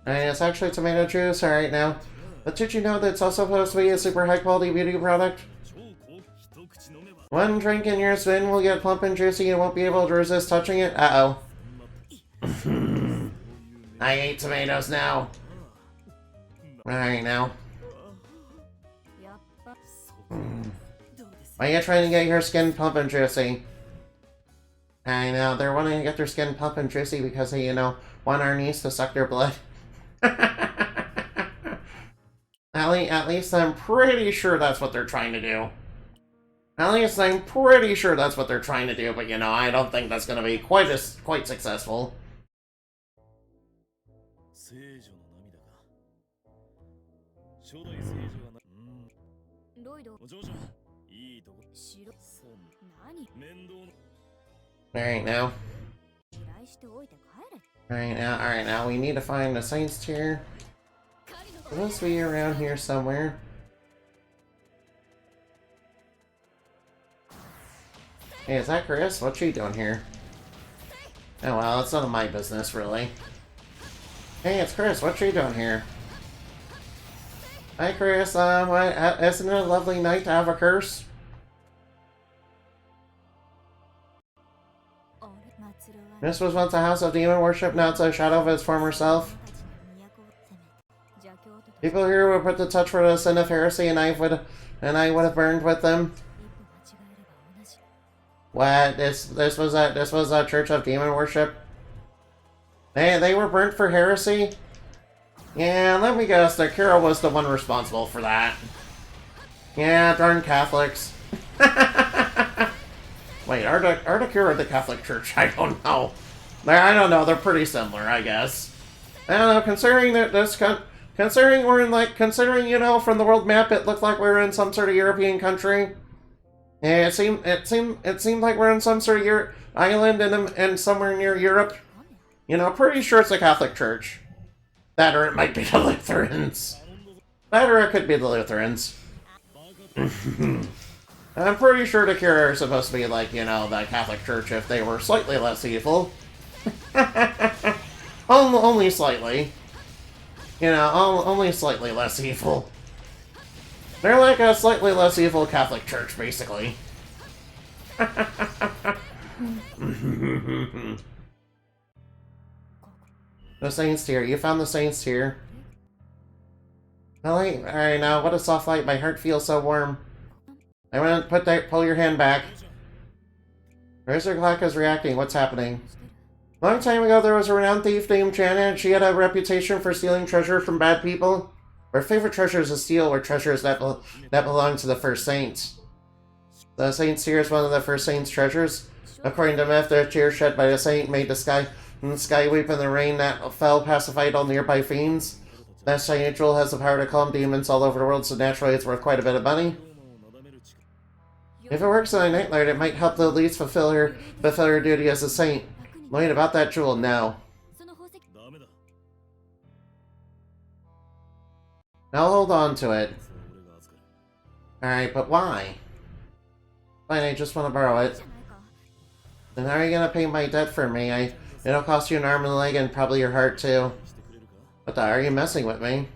Alright, it's actually tomato juice, alright now. But did you know that it's also supposed to be a super high quality beauty product? One drink in your skin will get plump and juicy and won't be able to resist touching it? Uh-oh. I ate tomatoes now. Alright now. Why are you trying to get your skin plump and juicy? I know, they're wanting to get their skin plump and juicy because they, want our niece to suck their blood. At least I'm pretty sure that's what they're trying to do. At least I'm pretty sure that's what they're trying to do, but I don't think that's gonna be quite successful. Alright now. Alright now, we need to find the Saints tier. It must be around here somewhere. Hey, is that Chris? What's she doing here? Oh well, it's none of my business, really. Hey, it's Chris. What's she doing here? Hi, Chris. Isn't it a lovely night to have a curse? This was once a house of demon worship, now it's a shadow of its former self. People here would put the touch for the sin of heresy, and I would have burned with them. What? This was a church of demon worship? They were burnt for heresy? Yeah, let me guess, the Kira was the one responsible for that. Yeah, darn Catholics. Wait, are the Kira the Catholic Church? I don't know. I don't know, they're pretty similar, I guess. I don't know, considering that considering we're in considering, from the world map it looked like we were in some sort of European country. Yeah, it seemed like we're in some sort of island and somewhere near Europe. Pretty sure it's a Catholic church. That or it might be the Lutherans. That or it could be the Lutherans. I'm pretty sure the Cure are supposed to be like, the Catholic Church if they were slightly less evil. Only slightly. Only slightly less evil. They're like a slightly less evil Catholic Church, basically. The Saints tier. You found the Saints tier. Really? Alright, now, what a soft light. My heart feels so warm. I want to pull your hand back. Razor Clock is reacting. What's happening? A long time ago, there was a renowned thief named Janet. She had a reputation for stealing treasure from bad people. Her favorite treasures to steal were treasures that belonged to the first saints. The Saint's tear is one of the first saint's treasures. According to myth, the tear shed by the saint made the sky weep, and the rain that fell pacified all nearby fiends. That shiny jewel has the power to calm demons all over the world, so naturally it's worth quite a bit of money. If it works in a nightlight, it might help the elites fulfill her duty as a saint. Wait, about that jewel, no. I'll hold on to it. Alright, but why? Fine, I just want to borrow it. Then how are you gonna pay my debt for me? It'll cost you an arm and a leg and probably your heart too. What the are you messing with me?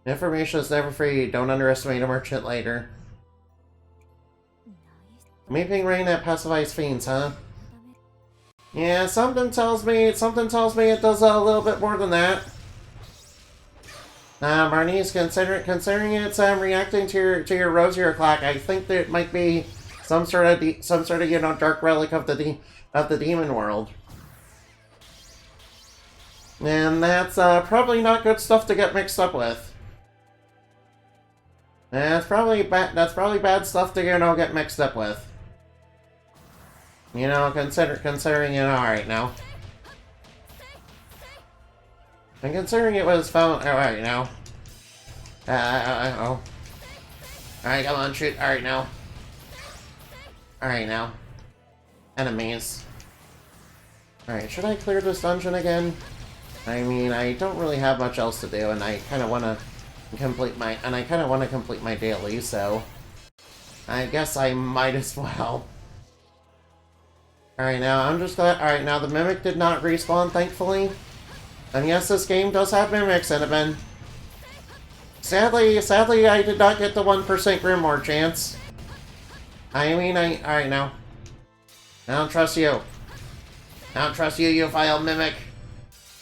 Information is never free. Don't underestimate a merchant later. Weeping rain that pacifies fiends, huh? Yeah, something tells me it does a little bit more than that. Marnie's considering it's reacting to your rosier clock. I think that it might be some sort of dark relic of the demon world. And that's probably not good stuff to get mixed up with. That's probably bad stuff to get mixed up with. Considering alright now. And considering it was found alright now. Oh. Alright, come on, shoot. Alright now. Alright now. Enemies. Alright, should I clear this dungeon again? I mean, I don't really have much else to do, and I kinda wanna complete my daily, so I guess I might as well. Alright, now I'm just glad. Alright, now the Mimic did not respawn, thankfully. And yes, this game does have Mimics in it, man. Sadly, I did not get the 1% Grimoire chance. I mean, alright now. I don't trust you. I don't trust you, you vile Mimic.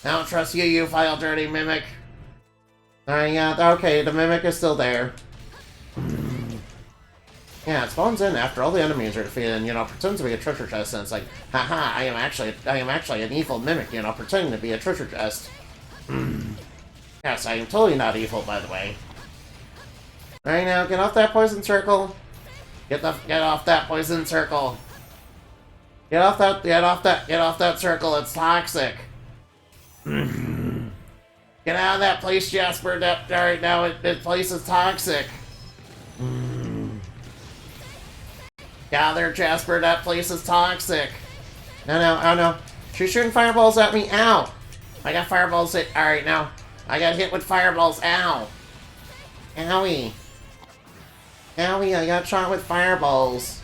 I don't trust you, you vile dirty Mimic. Alright, yeah, okay, the Mimic is still there. Yeah, it spawns in after all the enemies are defeated and, pretends to be a treasure chest, and it's like, haha, I am actually an evil Mimic, pretending to be a treasure chest. Yes, I am totally not evil, by the way. Alright, now, get off that poison circle. Get off that poison circle. Get off that circle, it's toxic. Get out of that place, Jasper. Alright, now, this place is toxic. Get out there, Jasper, that place is toxic. No, oh no. She's shooting fireballs at me, ow! I got fireballs hit, alright now. I got hit with fireballs, ow! Owie. Owie, I got shot with fireballs.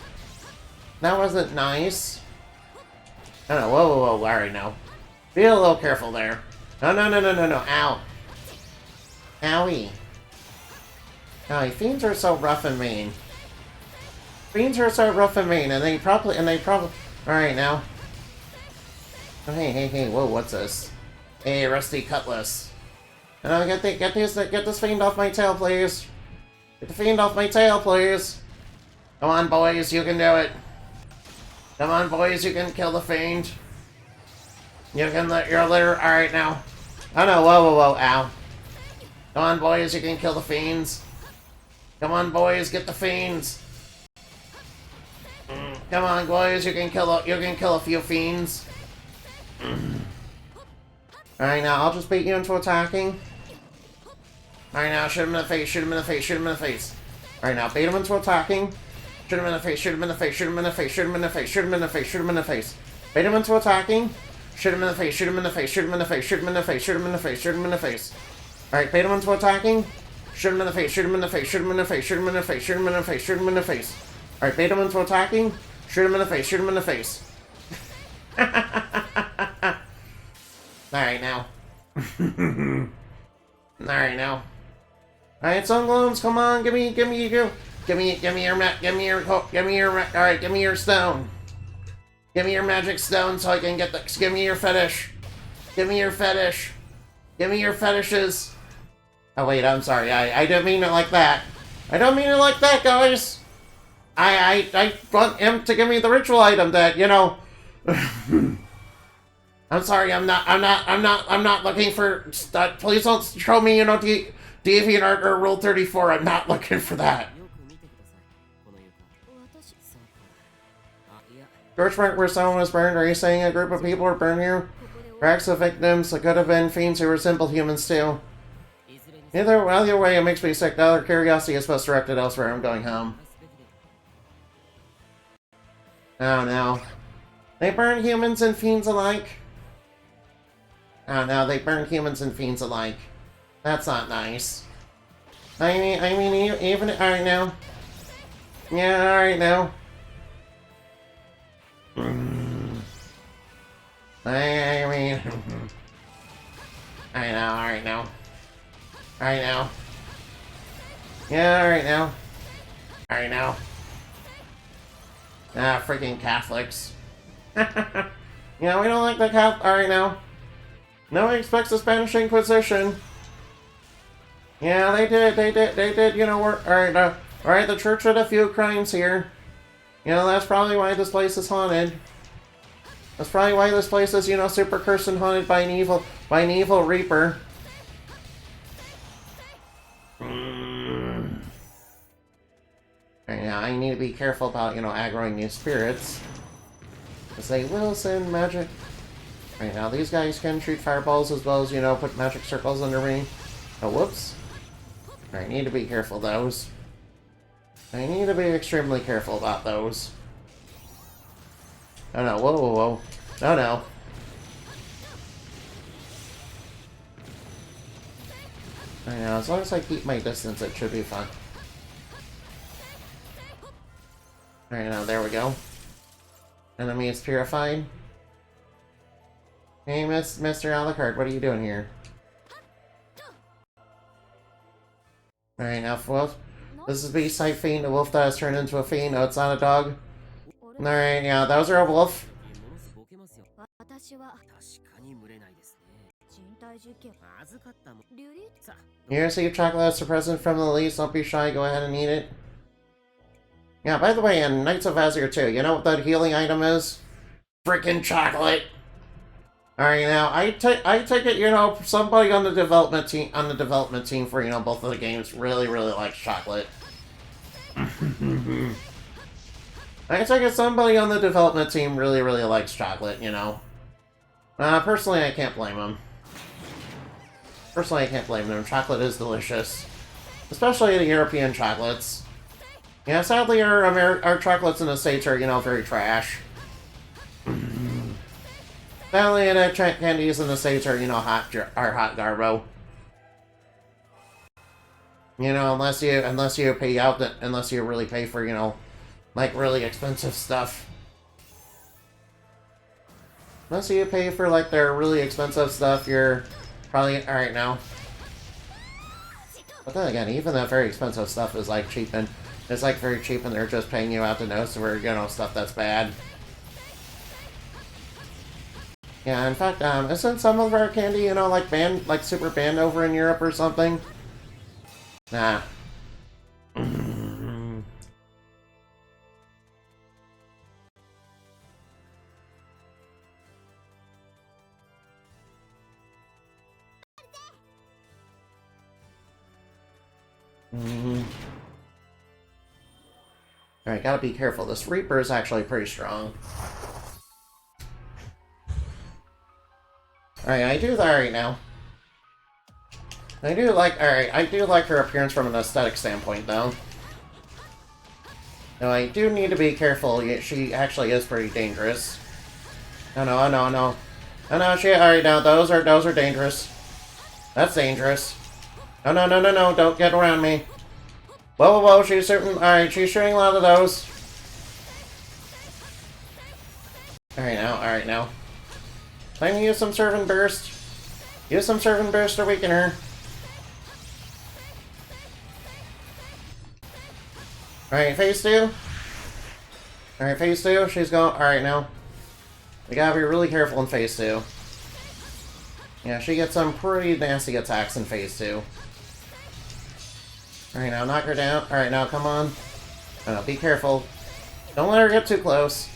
That wasn't nice. Oh no, whoa, alright now. Be a little careful there. No, ow. Owie. Oh, fiends are so rough and mean. Fiends are so rough and mean, and they probably, alright now. Oh, hey, whoa, what's this? Hey, rusty cutlass. No, get this fiend off my tail, please. Get the fiend off my tail, please. Come on, boys, you can do it. Come on, boys, you can kill the fiend. You can let your litter, alright now. Oh no, whoa, ow. Come on, boys, you can kill the fiends. Come on, boys, get the fiends. Come on, boys, you can kill a few fiends. Alright, now I'll just bait you into attacking. Alright, now shoot him in the face, shoot him in the face, shoot him in the face. Alright, now bait him into attacking. Shoot him in the face, shoot him in the face, shoot him in the face, shoot him in the face, shoot him in the face, shoot him in the face. Bait him into attacking. Shoot him in the face, shoot him in the face, shoot him in the face, shoot him in the face, shoot him in the face, shoot him in the face. Alright, bait him into attacking. Shoot him in the face, shoot him in the face, shoot him in the face, shoot him in the face, shoot him in the face, shoot him in the face. Alright, bait him into attacking. Shoot him in the face, shoot him in the face. Alright now. Alright now. Alright, sun globes, come on, give me your alright, give me your stone. Give me your magic stone so I can get the, give me your fetish. Give me your fetish. Give me your fetishes. Oh wait, I'm sorry, I didn't mean it like that. I don't mean it like that, guys. I want him to give me the ritual item that, you know. I'm sorry, I'm not looking for, please don't show me, you know, DeviantArt or Rule 34, I'm not looking for that. Torchmark where someone was burned, are you saying a group of people were burned here? Perhaps the victims could have been fiends who were simple humans too. Either way, it makes me sick. Now their curiosity is best directed elsewhere. I'm going home. Oh no. They burn humans and fiends alike. Oh no, they burn humans and fiends alike. That's not nice. I mean, even alright now. Yeah, alright now. I mean, I know, alright now. Alright now. Yeah, alright now. Alright now. Ah, freaking Catholics. Yeah, we don't like the Catholics. Alright now. No one expects the Spanish Inquisition. Yeah, they did, you know, alright, the church did a few crimes here. You know, that's probably why this place is haunted. That's probably why this place is, you know, super cursed and haunted by an evil reaper. Right now, I need to be careful about, you know, aggroing these spirits. Because they will send magic. Right now, these guys can shoot fireballs as well as, you know, put magic circles under me. Oh, whoops. I need to be careful those. I need to be extremely careful about those. Oh no, whoa, whoa, whoa. Oh no. I know, as long as I keep my distance, it should be fun. Alright, now there we go. Enemy is purified. Hey, Mr. Alucard, what are you doing here? Alright, now, Wolf. This is B-Side Fiend, a wolf that has turned into a fiend. No, it's not a dog. Alright, yeah, those are a wolf. You received chocolate as a present from the leaves. Don't be shy, go ahead and eat it. Yeah, by the way, in Knights of Azure 2, you know what that healing item is? Freaking chocolate! Alright, now, I take it, you know, somebody on the development team for, you know, both of the games really likes chocolate. I take it somebody on the development team really likes chocolate, you know. Personally, I can't blame them. Personally, I can't blame them. Chocolate is delicious. Especially the European chocolates. Yeah, sadly, our chocolates in the States are, you know, very trash. Sadly, the candies in the States are, you know, hot garbo. You know, unless you pay out, unless you really pay for, you know, like really expensive stuff. Unless you pay for like their really expensive stuff, you're probably alright now. But then again, even that very expensive stuff is like cheap and it's like very cheap, and they're just paying you out the nose for, you know, stuff that's bad. Yeah, in fact, isn't some of our candy, you know, like banned, like super banned over in Europe or something? Nah. Alright, gotta be careful. This Reaper is actually pretty strong. Alright, I do that right now. I do like her appearance from an aesthetic standpoint, though. Now, I do need to be careful. She actually is pretty dangerous. Oh no, oh no, no. Oh no, alright, now, those are dangerous. That's dangerous. Oh no, no, no, no, don't get around me. Whoa, whoa, whoa, she's shooting, alright, she's shooting a lot of those. Alright now. Time to use some Servant Burst. Use some Servant Burst to weaken her. Alright, phase 2. Alright, phase 2. She's going. Alright, now. We gotta be really careful in phase 2. Yeah, she gets some pretty nasty attacks in phase 2. Alright, now knock her down. Alright, now come on. Be careful. Don't let her get too close.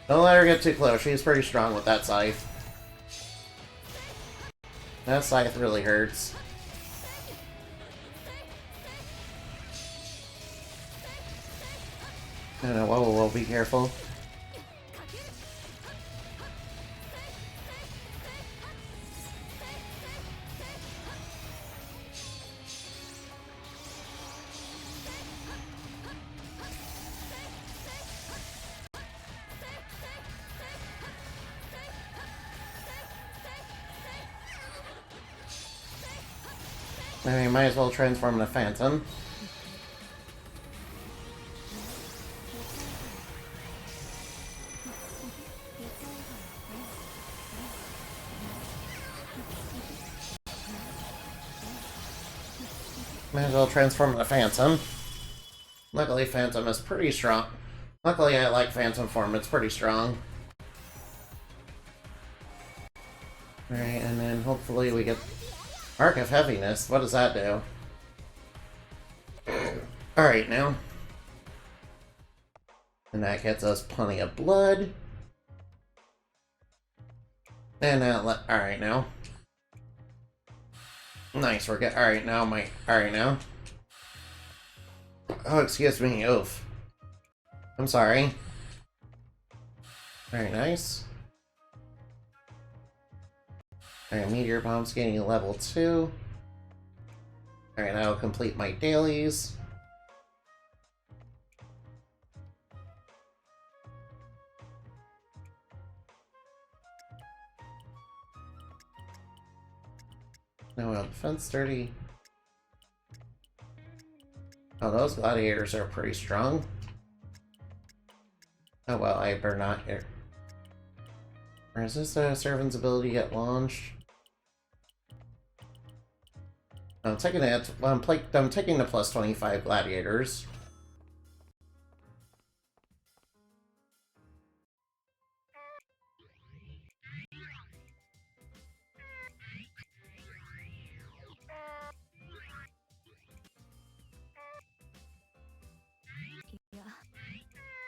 Don't let her get too close. She's pretty strong with that scythe. That scythe really hurts. Whoa, whoa, whoa, be careful. I mean, might as well transform into Phantom. Might as well transform into Phantom. Luckily, Phantom is pretty strong. Luckily, I like Phantom form. It's pretty strong. Alright, and then hopefully we get Arc of Heaviness. What does that do? Alright, now. And that gets us plenty of blood. And alright, now. Nice, we're good. Alright, now alright, now. Oh, excuse me. Oof. I'm sorry. Very nice. Alright, Meteor Bomb's getting a level 2. Alright, I'll complete my dailies. No, well, defense 30. Oh, those gladiators are pretty strong. Oh well, I better not here. Or is this servant's ability get launched? I'm taking it. I'm taking the plus 25 gladiators.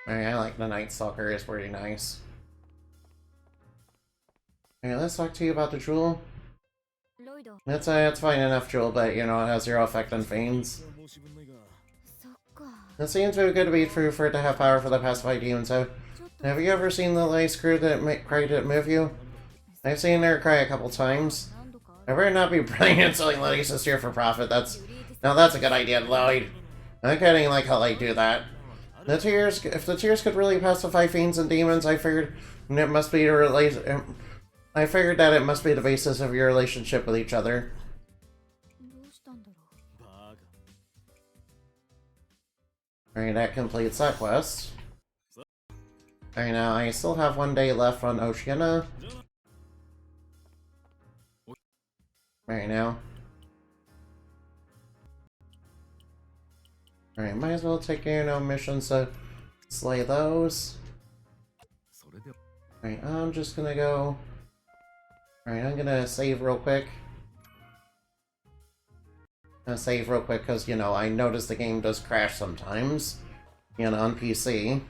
Alright, I like the Night Stalker, it's pretty nice. Alright, let's talk to you about the Jewel. That's fine enough, Jewel, but you know, it has 0 effect on Fiends. It seems too good to be true for it to have power for the pacified demons. So, have you ever seen the lace crew that cried to move you? I've seen her cry a couple times. I better not be brilliant selling laces here for profit. That's a good idea, Lloyd. I'm kidding, like how they do that. The tears, if the tears could really pacify fiends and demons, I figured it must be I figured that it must be the basis of your relationship with each other. Alright, that completes that quest. Alright, now I still have 1 day left on Oceana. Alright, now. Alright, might as well take, you know, missions to slay those. Alright, I'm just gonna go. Alright, I'm gonna save real quick. Because, you know, I noticed the game does crash sometimes. You know, on PC.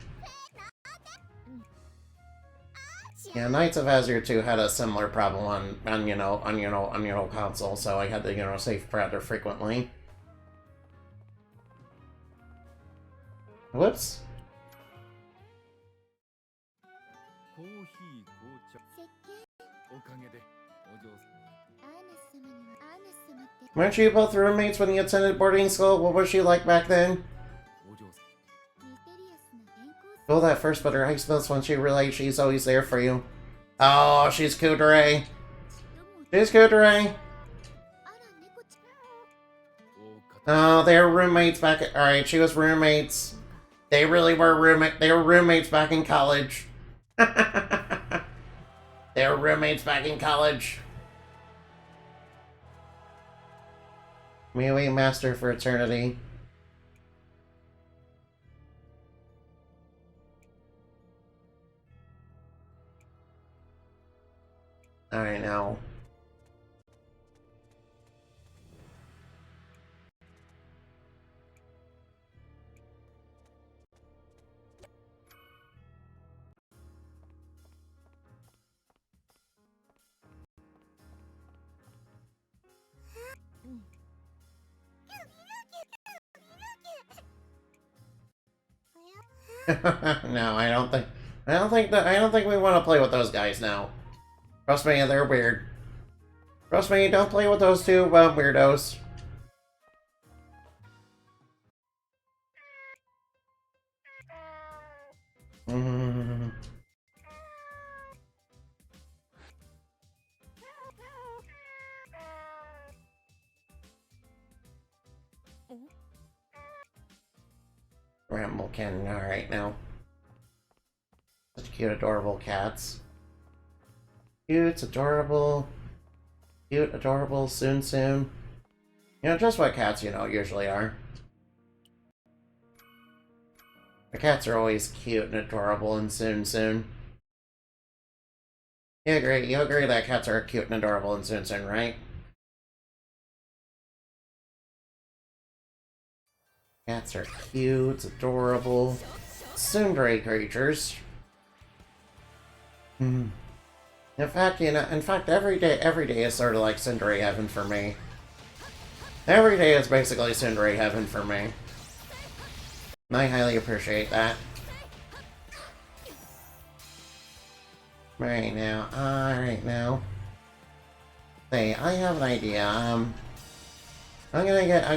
Yeah, Knights of Azure 2 had a similar problem on console, so I had to, you know, save rather frequently. Whoops. Weren't you both roommates when you attended boarding school? What was she like back then? Oh, that first but her ice melts when she realized she's always there for you. Oh, she's Kudere. She's Kudere. Oh, they were roommates back at... Alright, she was roommates. They really were They were roommates back in college. They were roommates back in college. May we master for eternity. Alright, now. No, I don't think we want to play with those guys now. Trust me, they're weird. Trust me, don't play with those two weirdos. Mm. Bramblekin, alright now. Such cute, adorable cats. Cute, adorable, soon. You know, just what cats, you know, usually are. The cats are always cute and adorable and soon. You agree that cats are cute and adorable and soon, right? Cats are cute, adorable, tsundere creatures. In fact, you know, every day is sort of like tsundere heaven for me. Every day is basically tsundere heaven for me. And I highly appreciate that. Right now. Hey, I have an idea. I'm gonna get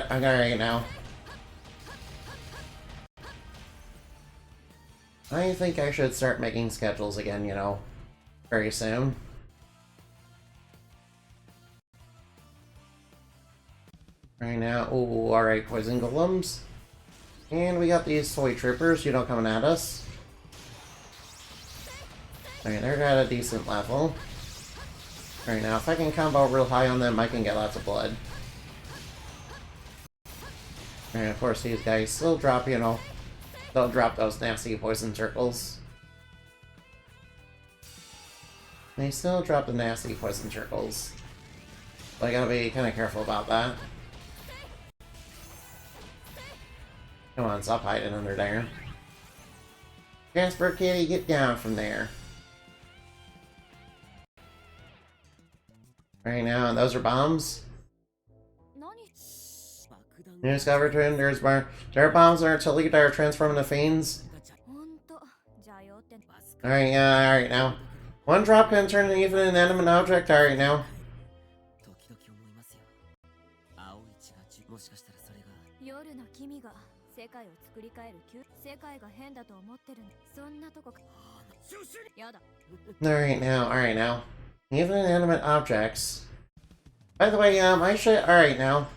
right now. I think I should start making schedules again, you know, very soon. Right now, ooh, alright, poison golems. And we got these toy troopers, you know, coming at us. Alright, they're at a decent level. Alright, now if I can combo real high on them, I can get lots of blood. And of course, these guys still drop, you know, they'll drop those nasty poison circles. They still drop the nasty poison circles. So I gotta be kind of careful about that. Come on, stop hiding under there. Jasper Kitty, get down from there. Right now, and those are bombs. New discovered twin, there are bombs and artillery that are transformed into fiends. Alright, alright now. One drop can turn even an inanimate object, alright now. Alright now. Even inanimate objects. By the way, alright now.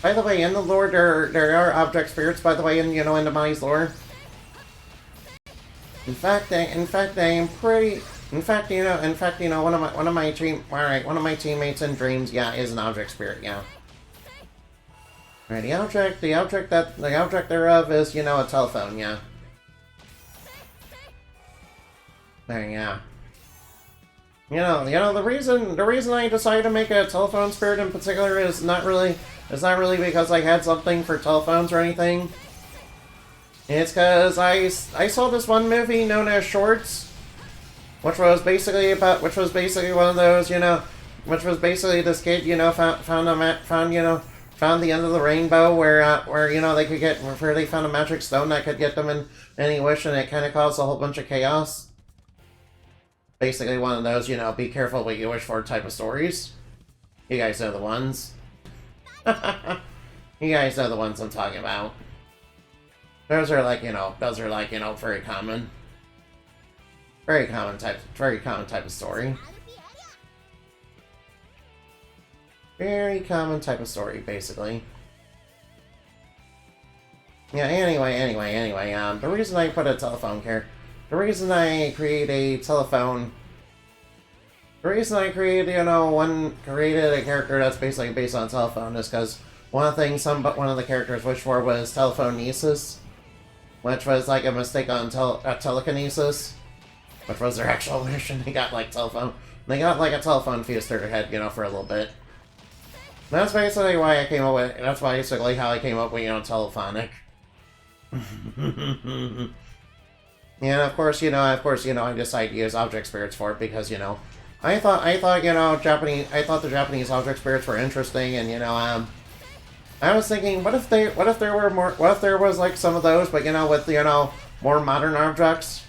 By the way, in the lore, there are object spirits, by the way, in, you know, in the Mai's lore. In fact, one of my teammates in Dreams, yeah, is an object spirit, yeah. Alright, the object thereof is, you know, a telephone, yeah. There, yeah. You know, the reason I decided to make a telephone spirit in particular is not really because I had something for telephones or anything. It's because I saw this one movie known as Shorts, which was basically one of those, you know, which was basically this kid, you know, found the end of the rainbow where you know they found a magic stone that could get them in any wish, and it kind of caused a whole bunch of chaos. Basically one of those, you know, be careful what you wish for type of stories. You guys know the ones. You guys know the ones I'm talking about. Those are like, you know, very common. Very common type of story. Very common type of story, basically. Yeah, anyway, the reason I put a telephone here, the reason I create a telephone, the reason I created a character that's basically based on telephone is because one of the characters wished for was telephonesis, which was like a mistake on telekinesis, which was their actual wish, and they got like They got like a telephone fused through their head, for a little bit. That's basically why I came up with. That's basically how I came up with, telephonic. Yeah, of course, I decided to use object spirits for it because, I thought, the Japanese object spirits were interesting, and, I was thinking, what if there was like some of those, but, with, more modern objects?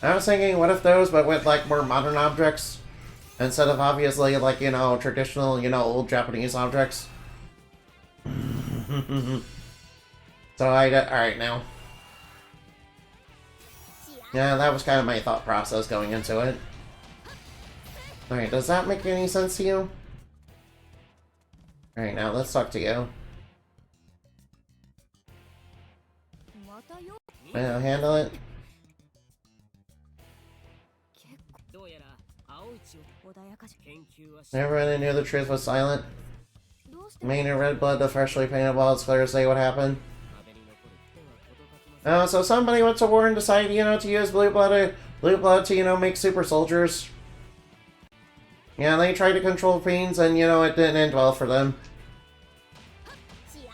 I was thinking, what if those, but with, like, more modern objects? Instead of, obviously, like, traditional, old Japanese objects. So alright now. Yeah, that was kind of my thought process going into it. Alright, does that make any sense to you? Alright, now let's talk to you. Handle it. Everybody knew the truth was silent. Mainly red blood, the freshly painted walls, clear say what happened. So somebody went to war and decided, to use blue blood to, make super soldiers. Yeah, they tried to control fiends, and, it didn't end well for them.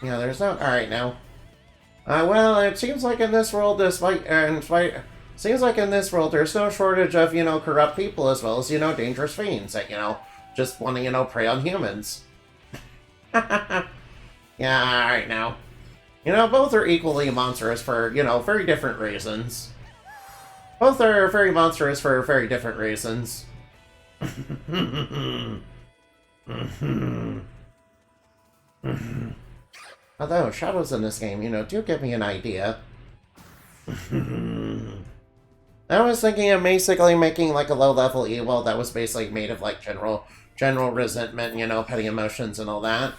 Yeah, there's no... Alright, now. Well, it seems like in this world, seems like in this world, there's no shortage of, corrupt people as well as, dangerous fiends that, just want to, prey on humans. Yeah, alright now. Both are equally monstrous for, very different reasons. Both are very monstrous for very different reasons. Although, shadows in this game, do give me an idea. I was thinking of basically making, like, a low-level evil that was basically made of, like, general resentment, petty emotions and all that.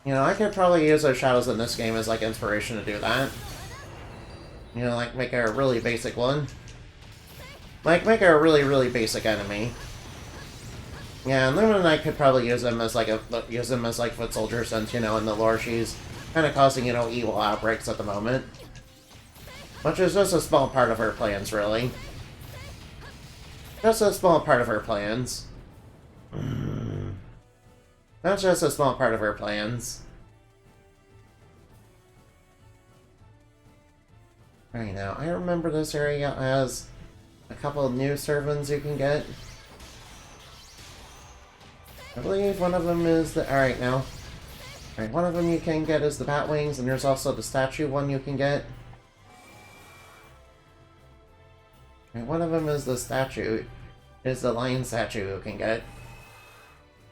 I could probably use those shadows in this game as, like, inspiration to do that. Like, make a really basic one. Like, make a really, really basic enemy. Yeah, and then I could probably use them as, like, foot soldier since, in the lore she's kind of causing, evil outbreaks at the moment. Which is just a small part of her plans, really. Just a small part of her plans. That's just a small part of her plans. Right now, I remember this area has a couple of new servants you can get. I believe one of them is the... Alright, now. Alright, one of them you can get is the bat wings, and there's also the statue one you can get. Alright, one of them is the statue. Is the lion statue you can get.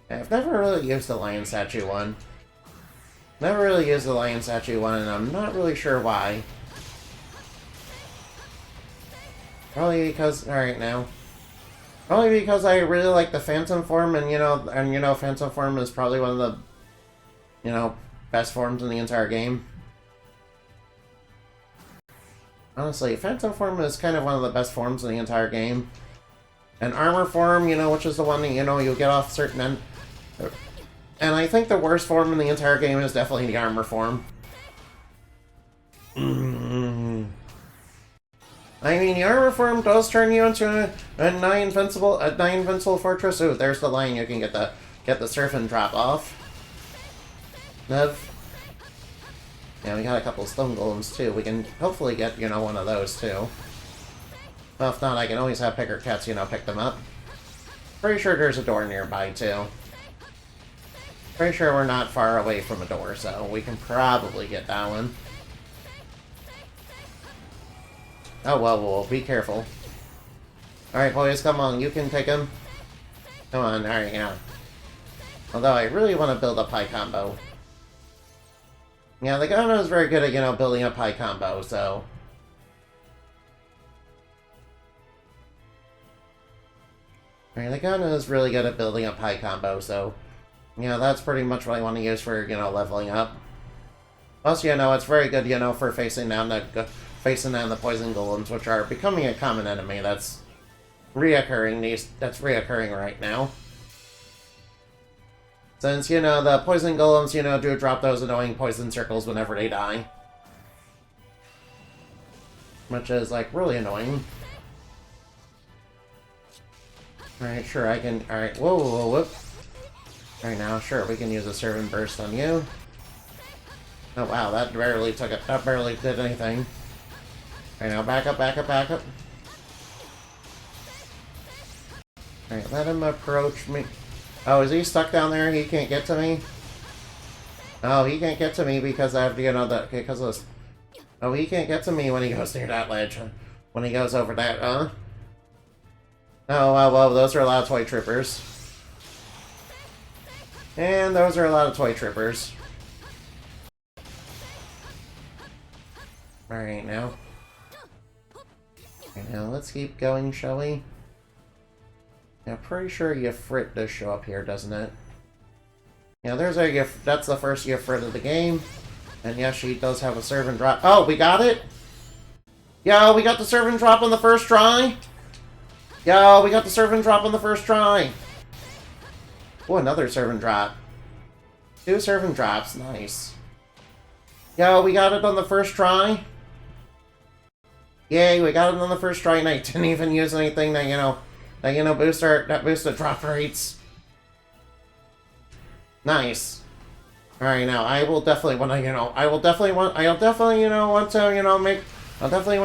I've never really used the lion statue one. Never really used the lion statue one, and I'm not really sure why. Probably because... Alright, now. Probably because I really like the Phantom form, and, Phantom form is probably one of the, best forms in the entire game. Honestly, Phantom form is kind of one of the best forms in the entire game. And armor form, which is the one that, you get off certain end... And I think the worst form in the entire game is definitely the armor form. I mean, the armor form does turn you into a nigh invincible fortress. Ooh, there's the line you can get the surf and drop off. Yeah, we got a couple of stone golems too. We can hopefully get, one of those too. Well, if not, I can always have picker cats, pick them up. Pretty sure there's a door nearby too. Pretty sure we're not far away from a door, so we can probably get that one. Oh, well, be careful. Alright, boys, come on, you can take him. Come on, alright, yeah. Although, I really want to build up high combo. Yeah, the Gunna is very good at, building up high combo, so... Alright, the Gunna is really good at building up high combo, so... that's pretty much what I want to use for, leveling up. Plus, it's very good, for facing down the poison golems, which are becoming a common enemy that's reoccurring right now. Since, the poison golems, do drop those annoying poison circles whenever they die. Which is, like, really annoying. Alright, sure, I can... Alright, whoa, whoa, whoa, whoop. Alright, now, sure, we can use a servant burst on you. Oh, wow, that barely took it. That barely did anything. Alright, now, back up, back up, back up. Alright, let him approach me. Oh, is he stuck down there? He can't get to me? Oh, he can't get to me because I have to get on the... Because of this. Oh, he can't get to me when he goes near that ledge. When he goes over that, Oh, well, those are a lot of toy troopers. And those are a lot of toy troopers. Alright, now. Okay, now let's keep going, shall we? Yeah, pretty sure Yifrit does show up here, doesn't it? Yeah, there's our that's the first Yifrit of the game. And yes, she does have a servant drop. Oh, we got it? Yo, we got the servant drop on the first try? Yo, we got the servant drop on the first try. Oh, another servant drop. 2 servant drops, nice. Yo, we got it on the first try. Yay, we got it on the first try, and I didn't even use anything that, boost the drop rates. Nice. Alright, now, I will definitely want to, I'll definitely want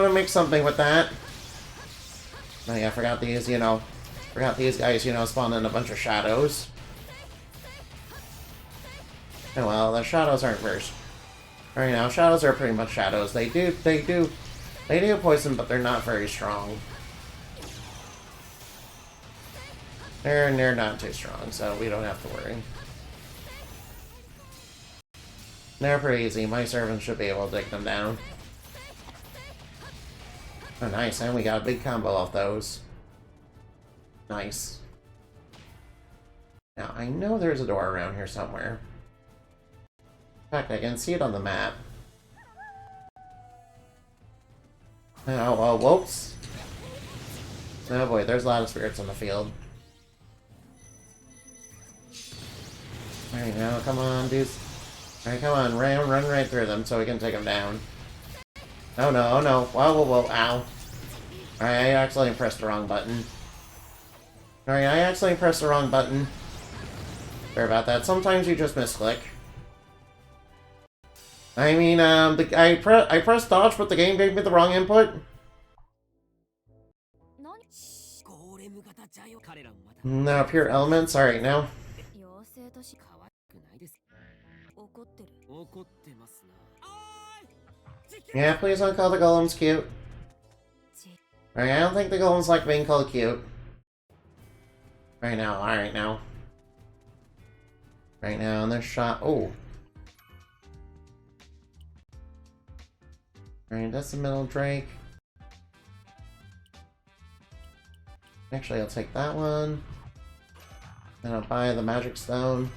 to make something with that. Oh yeah, I forgot these, guys, spawn in a bunch of shadows. Oh well, the shadows aren't very... Alright, now, shadows are pretty much shadows. They do poison, but they're not very strong. They're not too strong, so we don't have to worry. They're pretty easy. My servants should be able to take them down. Oh, nice. And we got a big combo of those. Nice. Now, I know there's a door around here somewhere. In fact, I can see it on the map. Oh, whoops. Oh boy, there's a lot of spirits on the field. Alright, now, come on, dudes. Alright, come on, run right through them so we can take them down. Oh no, oh no. Whoa, whoa, whoa, ow. Alright, I accidentally pressed the wrong button. Alright, I accidentally pressed the wrong button. Sorry about that. Sometimes you just misclick. I mean, I pressed dodge, but the game gave me the wrong input. No, pure elements. Alright, now. Yeah, please don't call the golems cute. Alright, I don't think the golems like being called cute. Right now, alright now. Right now, and this shot. Oh. Alright, that's the middle Drake. Actually, I'll take that one. Then I'll buy the magic stone.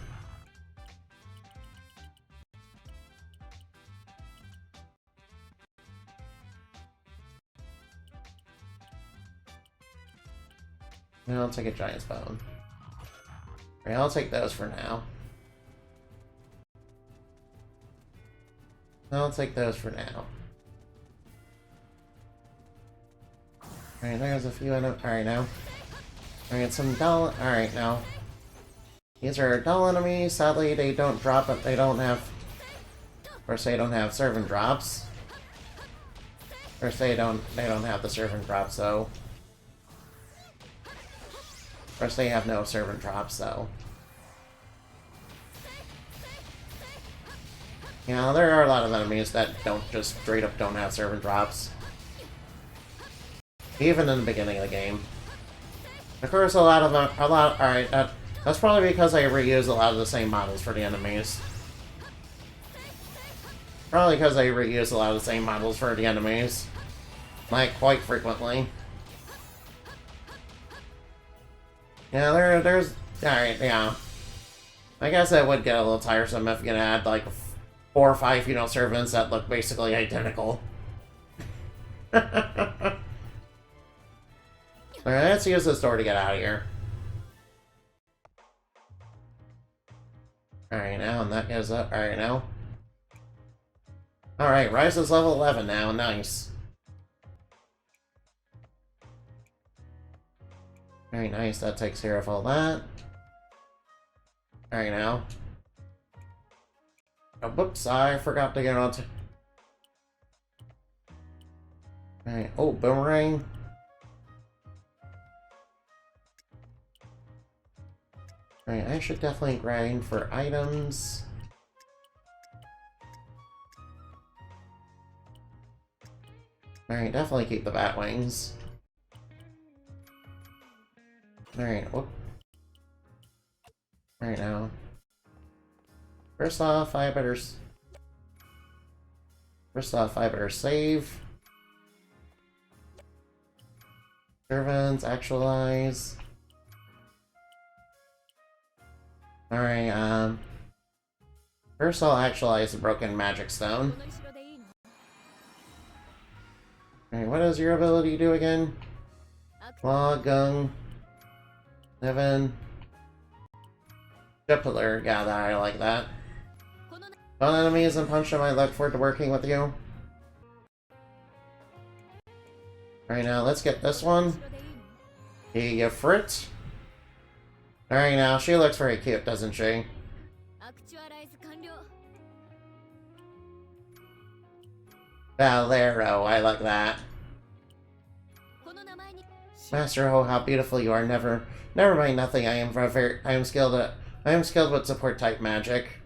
And I'll take a giant's bone. Alright, I'll take those for now. I'll take those for now. Alright, there's a few in it. Alright, now. Alright, some dull... Alright, now. These are dull enemies. Sadly, they don't drop it. They don't have... Of course, they don't have servant drops. Of course, they don't have the servant drops, though. Of course, they have no servant drops, though. Yeah, there are a lot of enemies that just straight up don't have servant drops. Even in the beginning of the game. Of course, alright, that's probably because I reuse a lot of the same models for the enemies. Probably because I reuse a lot of the same models for the enemies. Like, quite frequently. Yeah, there's... Alright, yeah. I guess that would get a little tiresome if you had, like, 4 or 5, servants that look basically identical. Alright, let's use this door to get out of here. Alright, now, and that goes up. Alright, now. Alright, Rise is level 11 now. Nice. Very nice, that takes care of all that. Alright now. Oh, whoops, I forgot to get on to... Alright, oh, boomerang. Alright, I should definitely grind for items. Alright, definitely keep the bat wings. Alright, whoop. Alright now. First off, I better save. Servants, actualize. Alright, first I'll actualize the broken magic stone. Alright, what does your ability do again? Claw, gung, 7. Jupiler, yeah, I like that. Found enemies and punch them, I look forward to working with you. Alright, now let's get this one. The Frit. Alright, now she looks very cute, doesn't she? Valero, I like that. Master Ho, how beautiful you are. Never mind nothing. I am skilled with support type magic.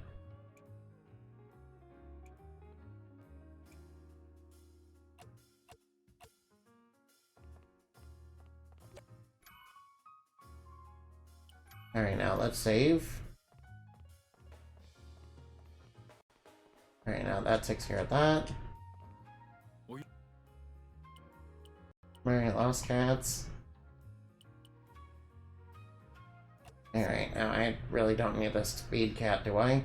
Alright, now let's save. Alright, now that takes care of that. Alright, lost cats. Alright, now I really don't need this speed cat, do I?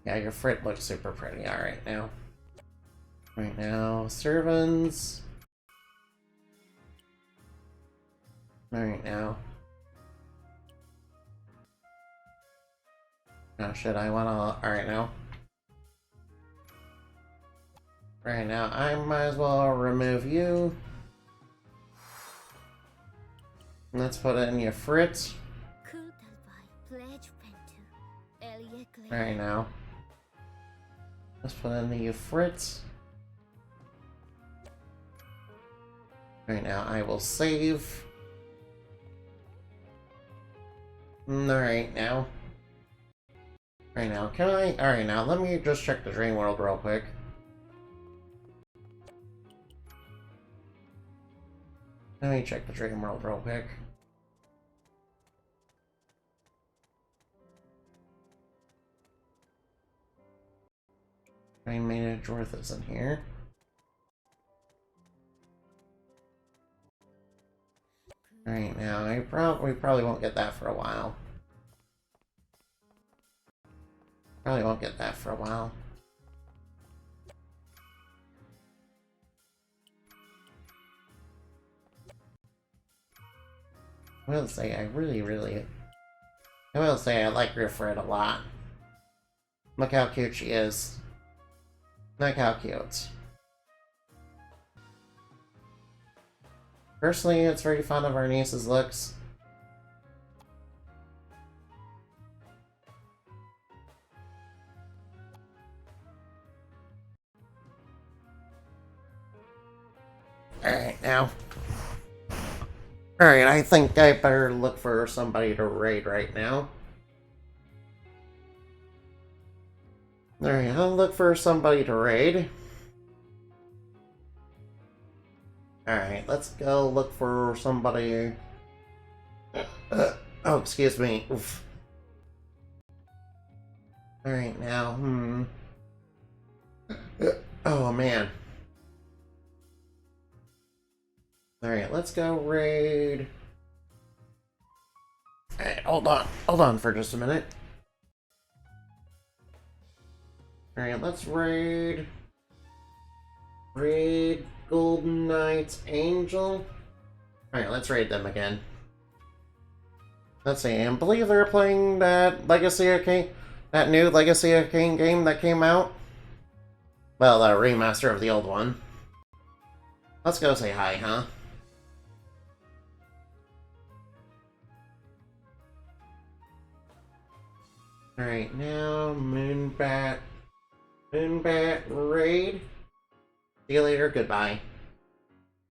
Yeah, your Frit looks super pretty. Alright now. Right now, servants. Alright now. Oh shit, I wanna... Alright now. Right now, I might as well remove you. Let's put it in your Frit. Alright now. Let's put in the Frit. Right now, I will save. Alright now. Right now, can I? Alright now, let me just check the dream world real quick. Let me check the dream world real quick. I made a Jorth isn't here. Alright, now we probably won't get that for a while. Probably won't get that for a while. I will say I will say I like Griffred a lot. Look how cute she is. Look how cute. Personally, it's very fond of our niece's looks. Alright, now. Alright, I think I better look for somebody to raid right now. Alright, I'll look for somebody to raid. Alright, let's go look for somebody... oh, excuse me. Oof. Alright, now, oh, man. Alright, let's go raid... Hey, hold on for just a minute. Alright, let's raid. Raid Golden Knights Angel. Alright, let's raid them again. Let's see, I believe they're playing that Legacy of Kain, that new Legacy of Kain game that came out. Well, a remaster of the old one. Let's go say hi, huh? Alright, now Moonbat raid. See you later, goodbye.